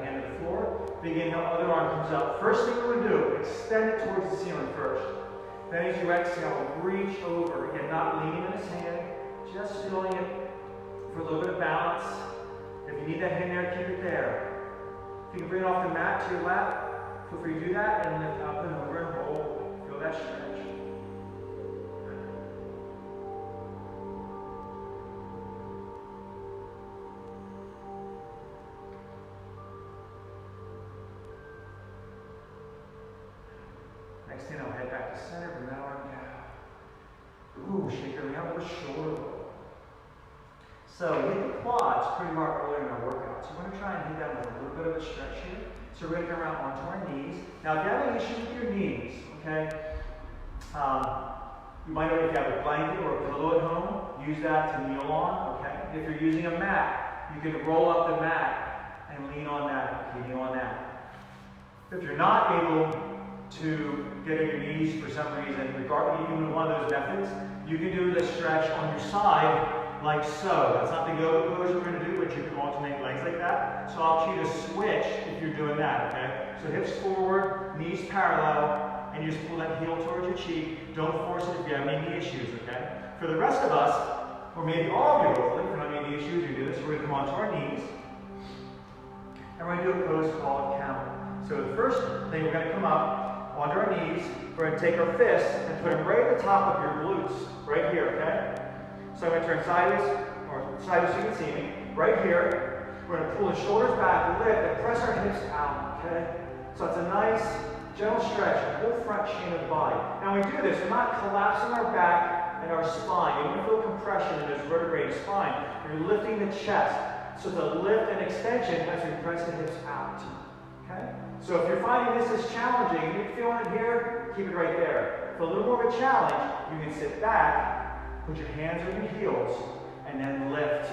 hand to the floor. Big inhale, other arm comes up. First thing we're going to do, extend it towards the ceiling first. Then as you exhale, reach over. Again, not leaning on this hand, just feeling it for a little bit of balance. If you need that hand there, keep it there. If you can bring it off the mat to your lap, feel free to do that and lift up and over and hold. Feel that stretch. Next thing, I'll head back to center, bring that arm down. Ooh, shake it around with a shoulder roll. So we hit the quads pretty hard earlier in our workout. So we're going to try and hit that with a little bit of a stretch here. So we're going to come around onto our knees. Now, if you have any issues with your knees, okay, you might know if you have a blanket or a pillow at home, use that to kneel on, okay? If you're using a mat, you can roll up the mat and lean on that, okay, kneel on that. If you're not able to get on your knees for some reason, regardless even one of those methods, you can do the stretch on your side like so. That's not the yoga pose we're going to do, but you can alternate legs like that. So I'll cue to switch if you're doing that, okay? So hips forward, knees parallel, and you just pull that heel towards your cheek. Don't force it if you have any knee issues, okay? For the rest of us, or maybe all of you hopefully, if you don't have any knee issues, you do this. We're going to come onto our knees, and we're going to do a pose called camel. So the first thing, we're going to come up onto our knees. We're going to take our fists and put them right at the top of your glutes, right here, okay? So I'm going to turn sideways, or sideways so you can see me, right here. We're going to pull the shoulders back, lift, and press our hips out, okay? So it's a nice Gentle stretch, the whole front chain of the body. Now when we do this, we're not collapsing our back and our spine. You want to feel compression in this vertebrae and spine. You're lifting the chest. So the lift and extension as we press the hips out. Okay? So if you're finding this is challenging, you're feeling it here, keep it right there. For a little more of a challenge, you can sit back, put your hands on your heels, and then lift.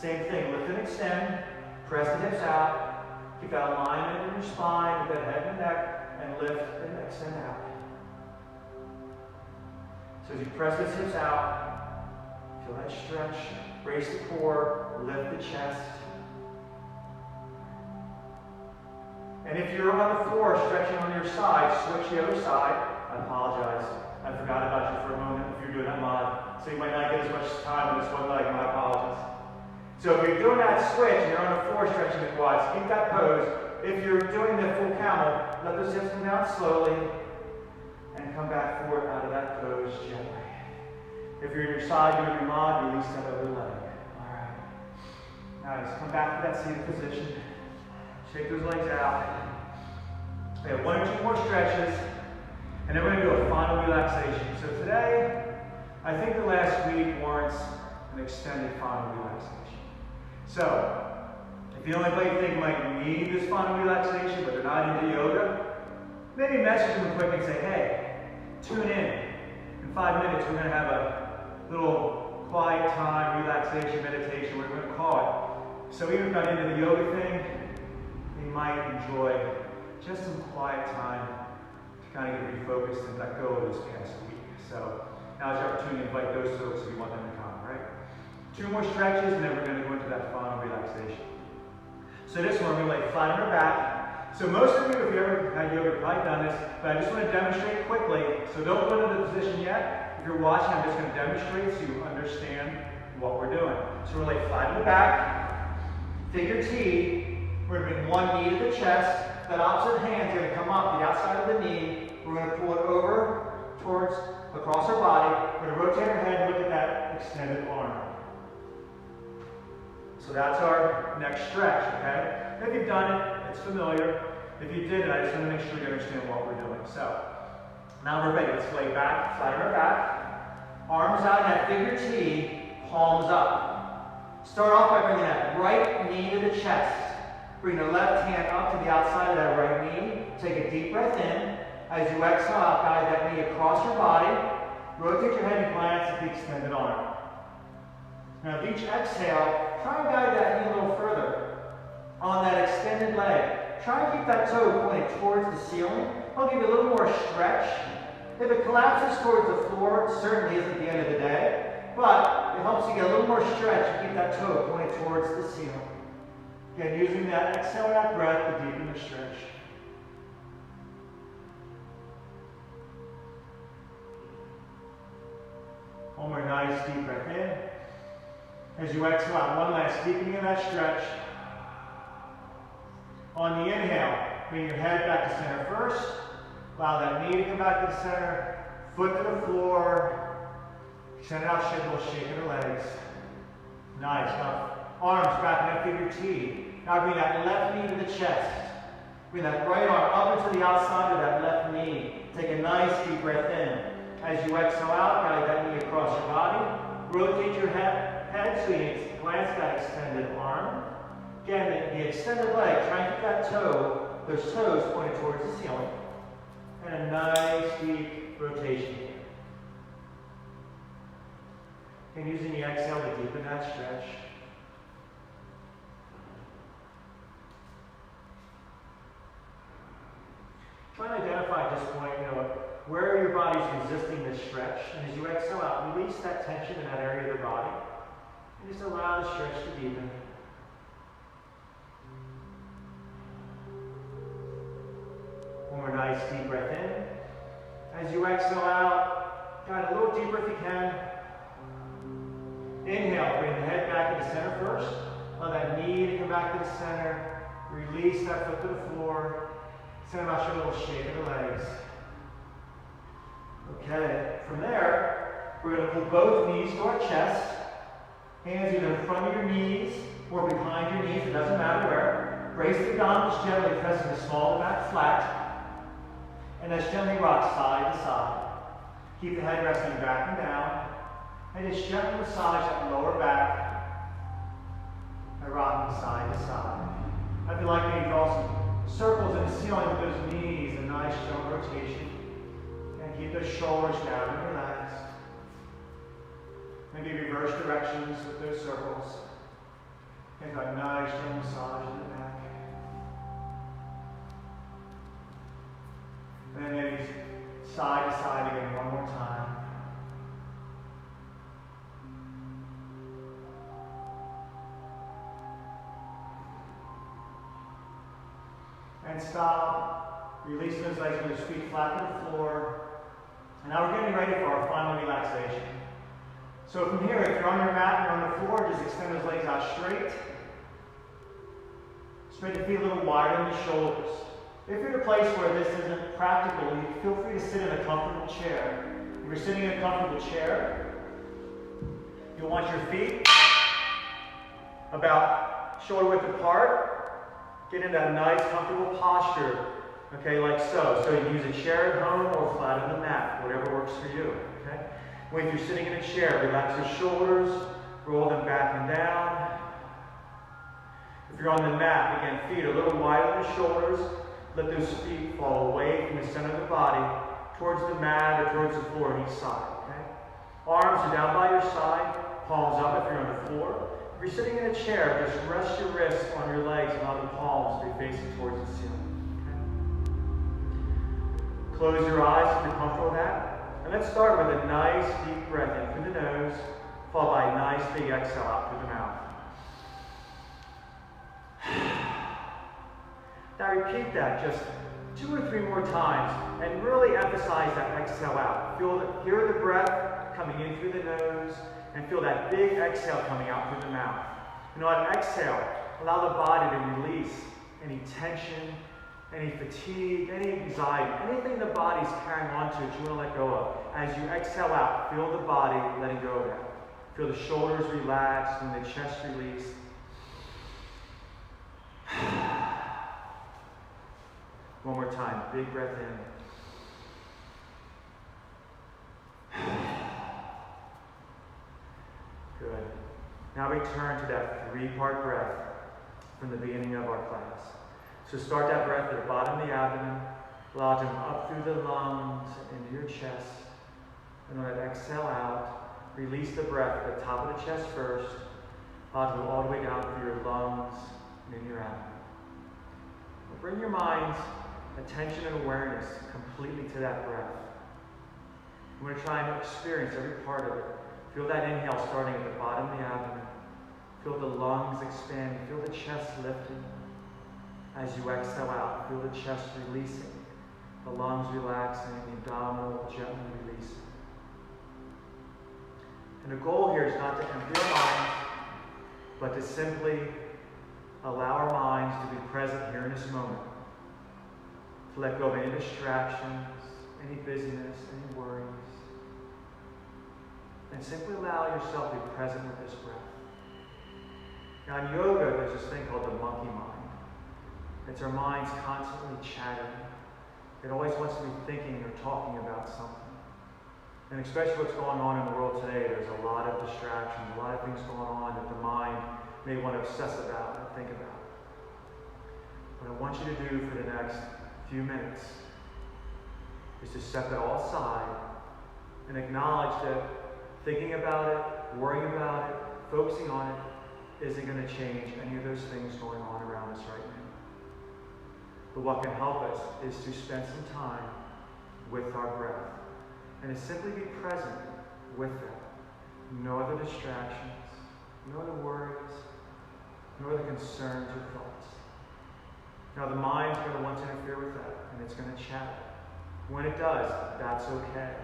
Same thing, lift and extend, press the hips out, keep that alignment in your spine, with that head and neck, and lift and extend out. So as you press those hips out, feel that stretch, brace the core, lift the chest. And if you're on the floor stretching on your side, switch the other side. I apologize. I forgot about you for a moment if you're doing that mod. So you might not get as much time on this one leg. My apologies. So if you're doing that switch and you're on the floor stretching the quads, keep that pose. If you're doing the full camel, let those hips come down slowly and come back forward out of that pose gently. If you're in your side doing your mod, release that other leg. All right. Nice. Come back to that seated position. Shake those legs out. We have 1 or 2 more stretches, and then we're going to do a final relaxation. So today, I think the last week warrants an extended final relaxation. So, if you only think you might need this final relaxation, but they're not into yoga, maybe message them quick and say, hey, tune in. In 5 minutes, we're going to have a little quiet time, relaxation, meditation, whatever we're going to call it. So even if not into the yoga thing, you might enjoy just some quiet time to kind of get refocused and let go of this past week. So now's your opportunity to invite those folks if you want them to come, right? 2 more stretches and then we're going to go into that final relaxation. So this one, we're going to lay flat on our back. So most of you, if you ever had yoga, have probably done this, but I just want to demonstrate quickly. So don't go into the position yet. If you're watching, I'm just going to demonstrate so you understand what we're doing. So we're going to lay flat on the back, figure T. We're going to bring one knee to the chest. That opposite hand's going to come up the outside of the knee. We're going to pull it over towards, across our body. We're going to rotate our head and look at that extended arm. So that's our next stretch, okay? If you've done it, it's familiar. If you didn't, I just want to make sure you understand what we're doing. So, now we're ready. Let's lay back, flat on our back. Arms out in that figure T, palms up. Start off by bringing that right knee to the chest. Bring the left hand up to the outside of that right knee. Take a deep breath in. As you exhale out, guide that knee across your body. Rotate your head and glance at the extended arm. Now, with each exhale, try and guide that knee a little further on that extended leg. Try and keep that toe pointed towards the ceiling. I'll give you a little more stretch. If it collapses towards the floor, it certainly isn't the end of the day, but it helps you get a little more stretch and keep that toe pointed towards the ceiling. Again, using that exhale and that breath to deepen the stretch. One more nice deep breath in. As you exhale out, one last deepening of that stretch. On the inhale, bring your head back to center first. Allow that knee to come back to the center. Foot to the floor. Send out, shake a little shake of the legs. Nice. Now, arms back in that figure T. Now bring that left knee to the chest. Bring that right arm up into the outside of that left knee. Take a nice deep breath in. As you exhale out, guide that knee across your body. Rotate your head so you glance that extended arm. Again, the extended leg, try and keep that toe, those toes pointed towards the ceiling. And a nice deep rotation here. And using the exhale to deepen that stretch. Try and identify at this point, where your body's resisting this stretch. And as you exhale out, release that tension in that area of the body. And just allow the stretch to deepen. One more nice deep breath in. As you exhale out, guide a little deeper if you can. Inhale, bring the head back to the center first. Allow that knee to come back to the center. Release that foot to the floor. Send out your little shake of the legs. Okay, from there, we're going to pull both knees to our chest. Hands either in front of your knees or behind your knees, it doesn't matter where. Brace the abdominals gently, pressing the small of the back flat. And let's gently rock side to side. Keep the head resting back and down. And just gently massage that lower back and rocking side to side. I feel like maybe draw some circles in the ceiling with those knees, a nice gentle rotation. And keep those shoulders down and relaxed. Maybe reverse directions with those circles. And got a nice gentle massage in the back. And then maybe side to side again one more time. And stop. Releasing those legs with those feet flat to the floor. And now we're getting ready for our final relaxation. So from here, if you're on your mat and you're on the floor, just extend those legs out straight. Spread the feet a little wider in the shoulders. If you're in a place where this isn't practical, you feel free to sit in a comfortable chair. If you're sitting in a comfortable chair, you'll want your feet about shoulder width apart. Get in that nice, comfortable posture, okay, like so. So you can use a chair at home or flat on the mat, whatever works for you, okay? When you're sitting in a chair, relax your shoulders, roll them back and down. If you're on the mat, again, feet a little wider than the shoulders. Let those feet fall away from the center of the body towards the mat or towards the floor on each side, okay? Arms are down by your side, palms up if you're on the floor. If you're sitting in a chair, just rest your wrists on your legs and allow the palms to be facing towards the ceiling, okay? Close your eyes if you're comfortable with that. And let's start with a nice deep breath in through the nose, followed by a nice big exhale out through the mouth. Now repeat that just 2 or 3 more times and really emphasize that exhale out. Hear the breath coming in through the nose and feel that big exhale coming out through the mouth. And on exhale, allow the body to release any tension, any fatigue, any anxiety, anything the body's carrying on to that you want to let go of. As you exhale out, feel the body letting go of that. Feel the shoulders relax and the chest release. One more time, big breath in. Good. Now we turn to that 3-part breath from the beginning of our class. So start that breath at the bottom of the abdomen, allow it to come up through the lungs, into your chest, and on that exhale out, release the breath at the top of the chest first, allow it to go all the way down through your lungs and in your abdomen. Bring your mind's attention and awareness completely to that breath. I'm going to try and experience every part of it. Feel that inhale starting at the bottom of the abdomen. Feel the lungs expanding. Feel the chest lifting. As you exhale out, feel the chest releasing. The lungs relaxing, the abdominal gently releasing. And the goal here is not to empty our minds, but to simply allow our minds to be present here in this moment. To let go of any distractions, any busyness, any worries. And simply allow yourself to be present with this breath. Now in yoga, there's this thing called the monkey mind. It's our minds constantly chattering. It always wants to be thinking or talking about something. And especially what's going on in the world today, there's a lot of distractions, a lot of things going on that the mind may want to obsess about and think about. What I want you to do for the next few minutes is to set that all aside and acknowledge that thinking about it, worrying about it, focusing on it isn't going to change any of those things going on around us right now. But what can help us is to spend some time with our breath and to simply be present with that. No other distractions, no other worries, no other concerns or thoughts. Now the mind's going to want to interfere with that, and it's going to chatter. When it does, that's okay.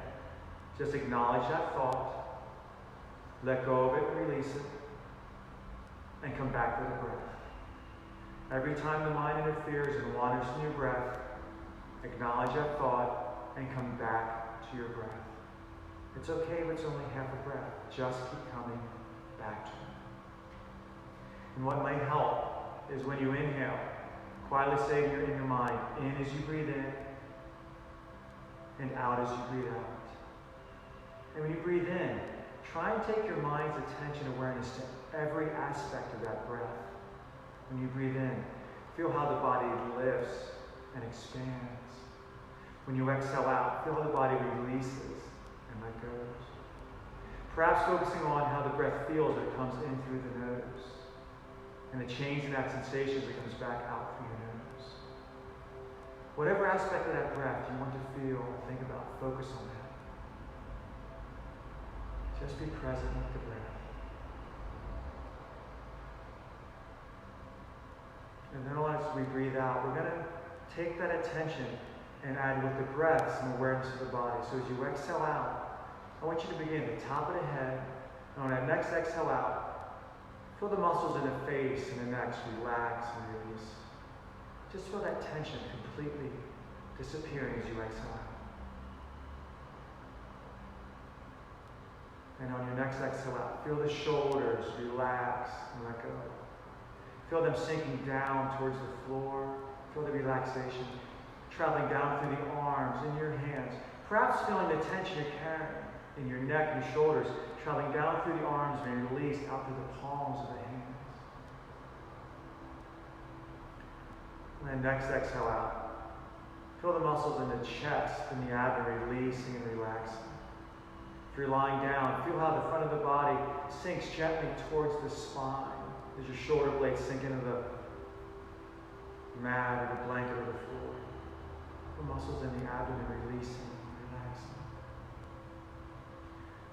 Just acknowledge that thought, let go of it and release it, and come back to the breath. Every time the mind interferes and wanders from your breath, acknowledge that thought and come back to your breath. It's okay if it's only half a breath. Just keep coming back to it. And what might help is when you inhale, quietly say in your mind, in as you breathe in, and out as you breathe out. And when you breathe in, try and take your mind's attention awareness to every aspect of that breath. When you breathe in, feel how the body lifts and expands. When you exhale out, feel how the body releases and let go. Perhaps focusing on how the breath feels as it comes in through the nose, and the change in that sensation as it comes back out through your nose. Whatever aspect of that breath you want to feel or think about, focus on that. Just be present with the breath. And then as we breathe out, we're going to take that attention and add with the breath some awareness of the body. So as you exhale out, I want you to begin at the top of the head, and on that next exhale out, feel the muscles in the face and the neck relax and release. Just feel that tension completely disappearing as you exhale out. And on your next exhale out, feel the shoulders relax and let go. Feel them sinking down towards the floor. Feel the relaxation traveling down through the arms, in your hands. Perhaps feeling the tension you're carrying in your neck and shoulders, traveling down through the arms and released out through the palms of the hands. And then next exhale out. Feel the muscles in the chest and the abdomen releasing and relaxing. If you're lying down, feel how the front of the body sinks gently towards the spine as your shoulder blades sink into the mat or the blanket or the floor. The muscles in the abdomen releasing.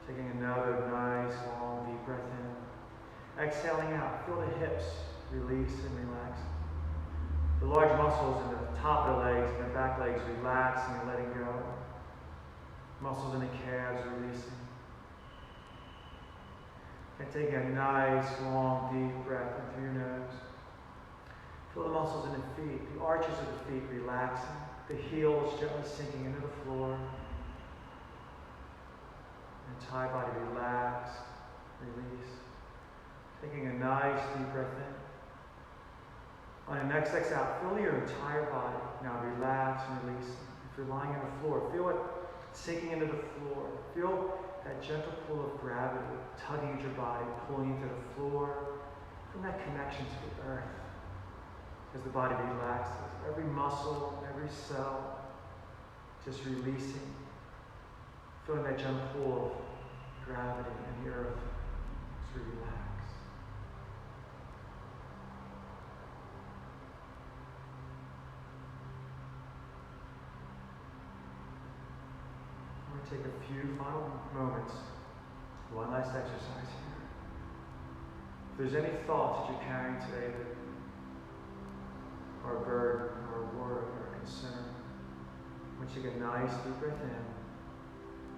Taking another nice, long, deep breath in. Exhaling out. Feel the hips release and relax. The large muscles in the top of the legs and the back legs relaxing and letting go. Muscles in the calves releasing. And taking a nice, long, deep breath in through your nose. Feel the muscles in the feet, the arches of the feet relaxing. The heels gently sinking into the floor. Entire body relax, release. Taking a nice deep breath in. On the next exhale out, feel your entire body now relax and release. If you're lying on the floor, feel it sinking into the floor. Feel that gentle pull of gravity tugging at your body, pulling you to the floor. Feel that connection to the earth as the body relaxes. Every muscle, every cell just releasing. Feeling that gentle pull of gravity and the earth as we relax. I'm going to take a few final moments. One last exercise here. If there's any thoughts that you're carrying today that are a burden or a worry or a concern, I want you to get a nice deep breath in.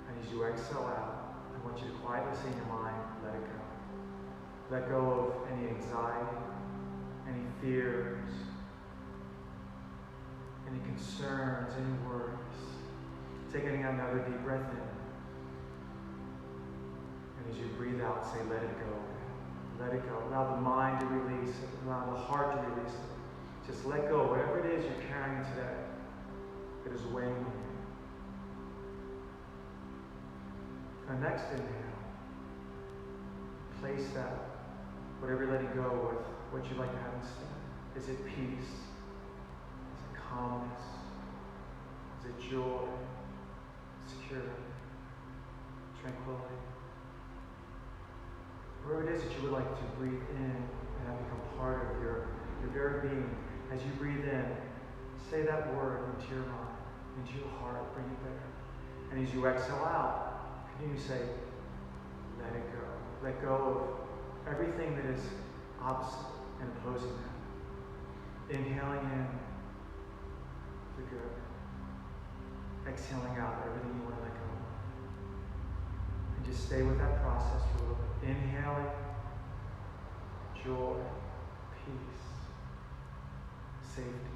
And as you exhale out, I want you to quietly say in your mind, let it go. Let go of any anxiety, any fears, any concerns, any worries. Taking another deep breath in. And as you breathe out, say, let it go. Let it go. Allow the mind to release it. Allow the heart to release it. Just let go. Whatever it is you're carrying today, it is weighing on you. Now next inhale, place that, whatever you're letting go with, what you'd like to have instead. Is it peace? Is it calmness? Is it joy? Security? Tranquility? Whatever it is that you would like to breathe in and have become part of your very being. As you breathe in, say that word into your mind, into your heart, bring it there. And as you exhale out, continue to say, let it go. Let go of everything that is opposite and opposing that. Inhaling in the good. Exhaling out everything you want to let go of. And just stay with that process for a little bit. Inhaling, joy, peace, safety.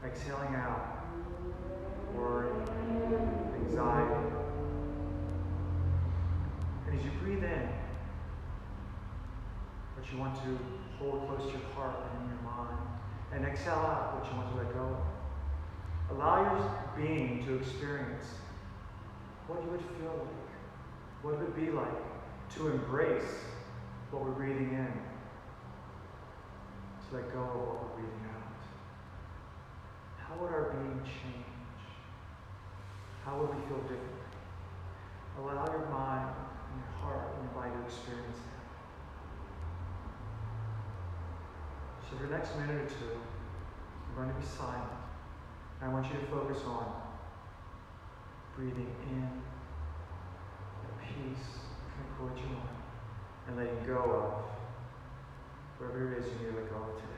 Exhaling out, worry, anxiety. And as you breathe in, what you want to hold close to your heart and in your mind, and exhale out what you want to let go of. Allow your being to experience what you would feel like, what it would be like to embrace what we're breathing in, to let go of what we're breathing out. How would our being change? How would we feel differently? Allow your mind and your heart and your body to experience that. So for the next minute or two, I'm going to be silent. I want you to focus on breathing in the peace and joy and letting go of whatever it is you need to let go of today.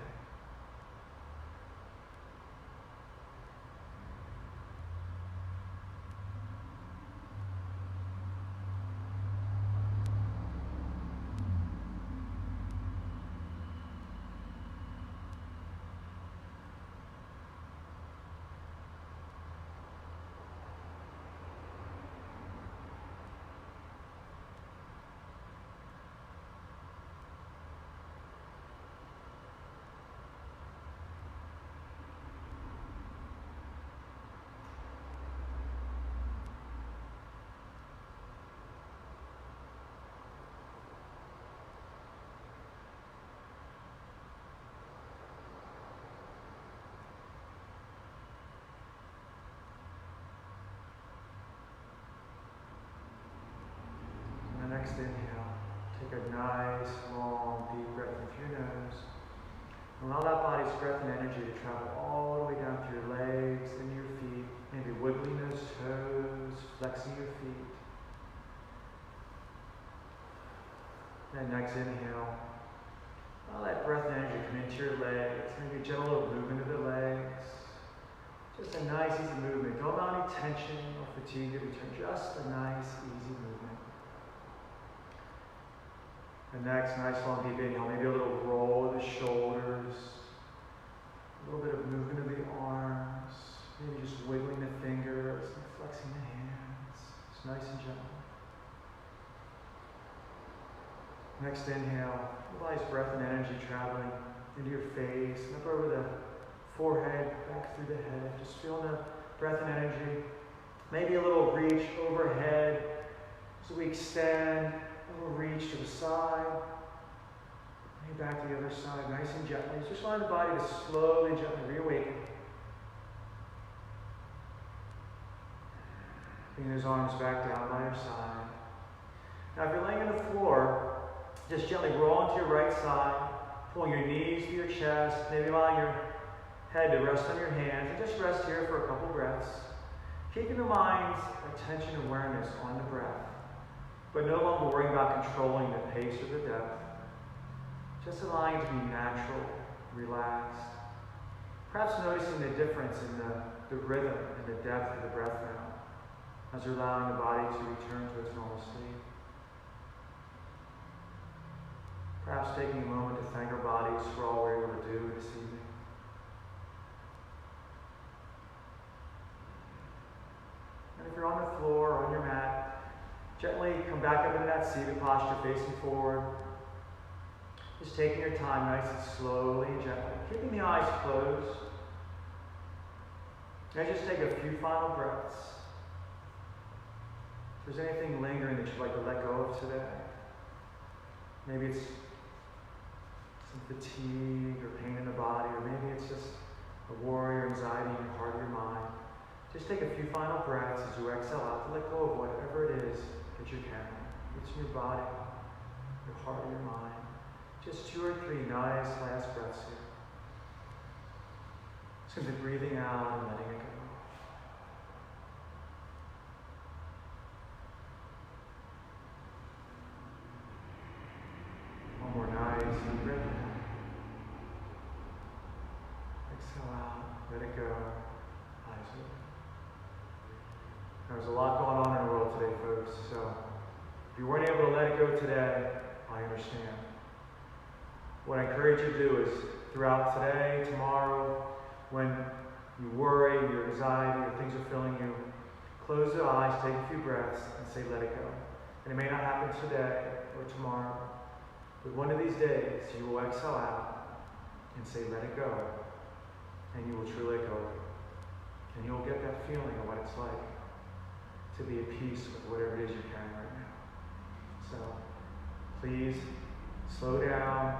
Next inhale, take a nice, long, deep breath in through your nose. Allow that body's breath and energy to travel all the way down through your legs and your feet, maybe wiggling those toes, flexing your feet. Then next inhale, allow that breath and energy to come into your legs, maybe a gentle little movement of the legs. Just a nice, easy movement. Don't allow any tension or fatigue to return, just a nice, easy movement. And next, nice long deep inhale, maybe a little roll of the shoulders, a little bit of movement of the arms, maybe just wiggling the fingers and flexing the hands. It's nice and gentle. Next inhale, realize breath and energy traveling into your face, and up over the forehead, back through the head. Just feeling the breath and energy. Maybe a little reach overhead as we extend. A little reach to the side, maybe back to the other side, nice and gently. Just allow the body to slowly, gently reawaken. Bring those arms back down by your side. Now, if you're laying on the floor, just gently roll onto your right side, pulling your knees to your chest, maybe allowing your head to rest on your hands, and just rest here for a couple breaths. Keeping the mind's attention and awareness on the breath, but no longer worrying about controlling the pace or the depth. Just allowing it to be natural, relaxed. Perhaps noticing the difference in the rhythm and the depth of the breath now, as you're allowing the body to return to its normal state. Perhaps taking a moment to thank our bodies for all we're able to do this evening. And if you're on the floor or on your mat, gently come back up into that seated posture, facing forward. Just taking your time nice and slowly and gently, keeping the eyes closed. Now just take a few final breaths. If there's anything lingering that you'd like to let go of today, maybe it's some fatigue or pain in the body, or maybe it's just a worry or anxiety in your heart or your mind. Just take a few final breaths as you exhale out to let go of whatever it is that you're carrying. It's in your body, your heart, or your mind. Just 2 or 3 nice last breaths here. Simply breathing out and letting it go. One more nice deep breath in. Exhale out, let it go. Eyes open. There's a lot going on in the world today, folks, so if you weren't able to let it go today, I understand. What I encourage you to do is, throughout today, tomorrow, when you worry, your anxiety, or things are filling you, close the eyes, take a few breaths, and say, let it go. And it may not happen today or tomorrow, but one of these days, you will exhale out and say, let it go, and you will truly let go of it. And you'll get that feeling of what it's like to be at peace with whatever it is you're carrying right now. So please slow down.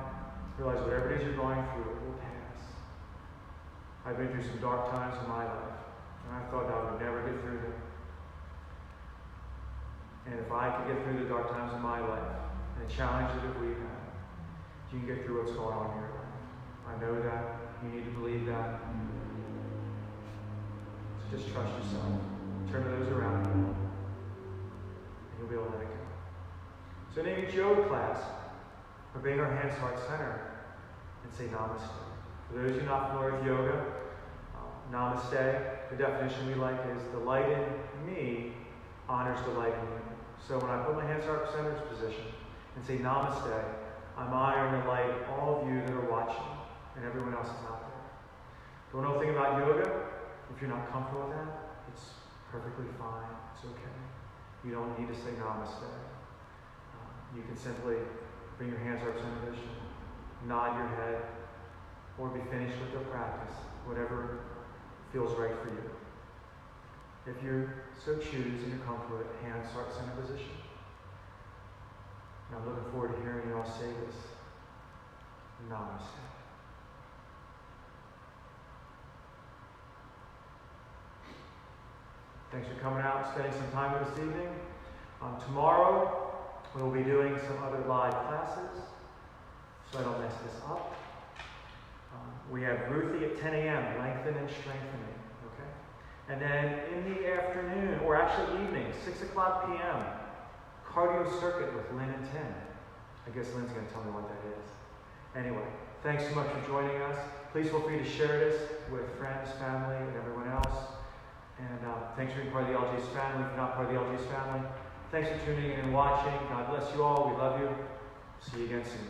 Realize whatever it is you're going through, it will pass. I've been through some dark times in my life, and I thought I would never get through them. And if I could get through the dark times in my life, and the challenges that we've had, you can get through what's going on in your life. I know that. You need to believe that. So just trust yourself. Turn to those around you, and you'll be able to let it go. So in each yoga class, we'll bring our hands heart center and say namaste. For those of you not familiar with yoga, namaste, the definition we like is the light in me honors the light in you. So when I put my hands heart center position and say namaste, I'm honoring the light of all of you that are watching and everyone else is out there. Don't know anything about yoga. If you're not comfortable with that, it's perfectly fine. It's okay. You don't need to say namaste. You can simply bring your hands up to center position, nod your head, or be finished with the practice, whatever feels right for you. If you so choose and you're comfortable with hands heart center position. And I'm looking forward to hearing you all say this. Namaste. Thanks for coming out and spending some time with us this evening. Tomorrow, we'll be doing some other live classes, so I don't mess this up. We have Ruthie at 10 a.m., lengthen and strengthening, okay? And then in the afternoon, or actually evening, 6 o'clock p.m., cardio circuit with Lynn and Tim. I guess Lynn's going to tell me what that is. Anyway, thanks so much for joining us. Please feel free to share this with friends, family, and everyone else. And thanks for being part of the LG's family. If you're not part of the LG's family, thanks for tuning in and watching. God bless you all. We love you. See you again soon.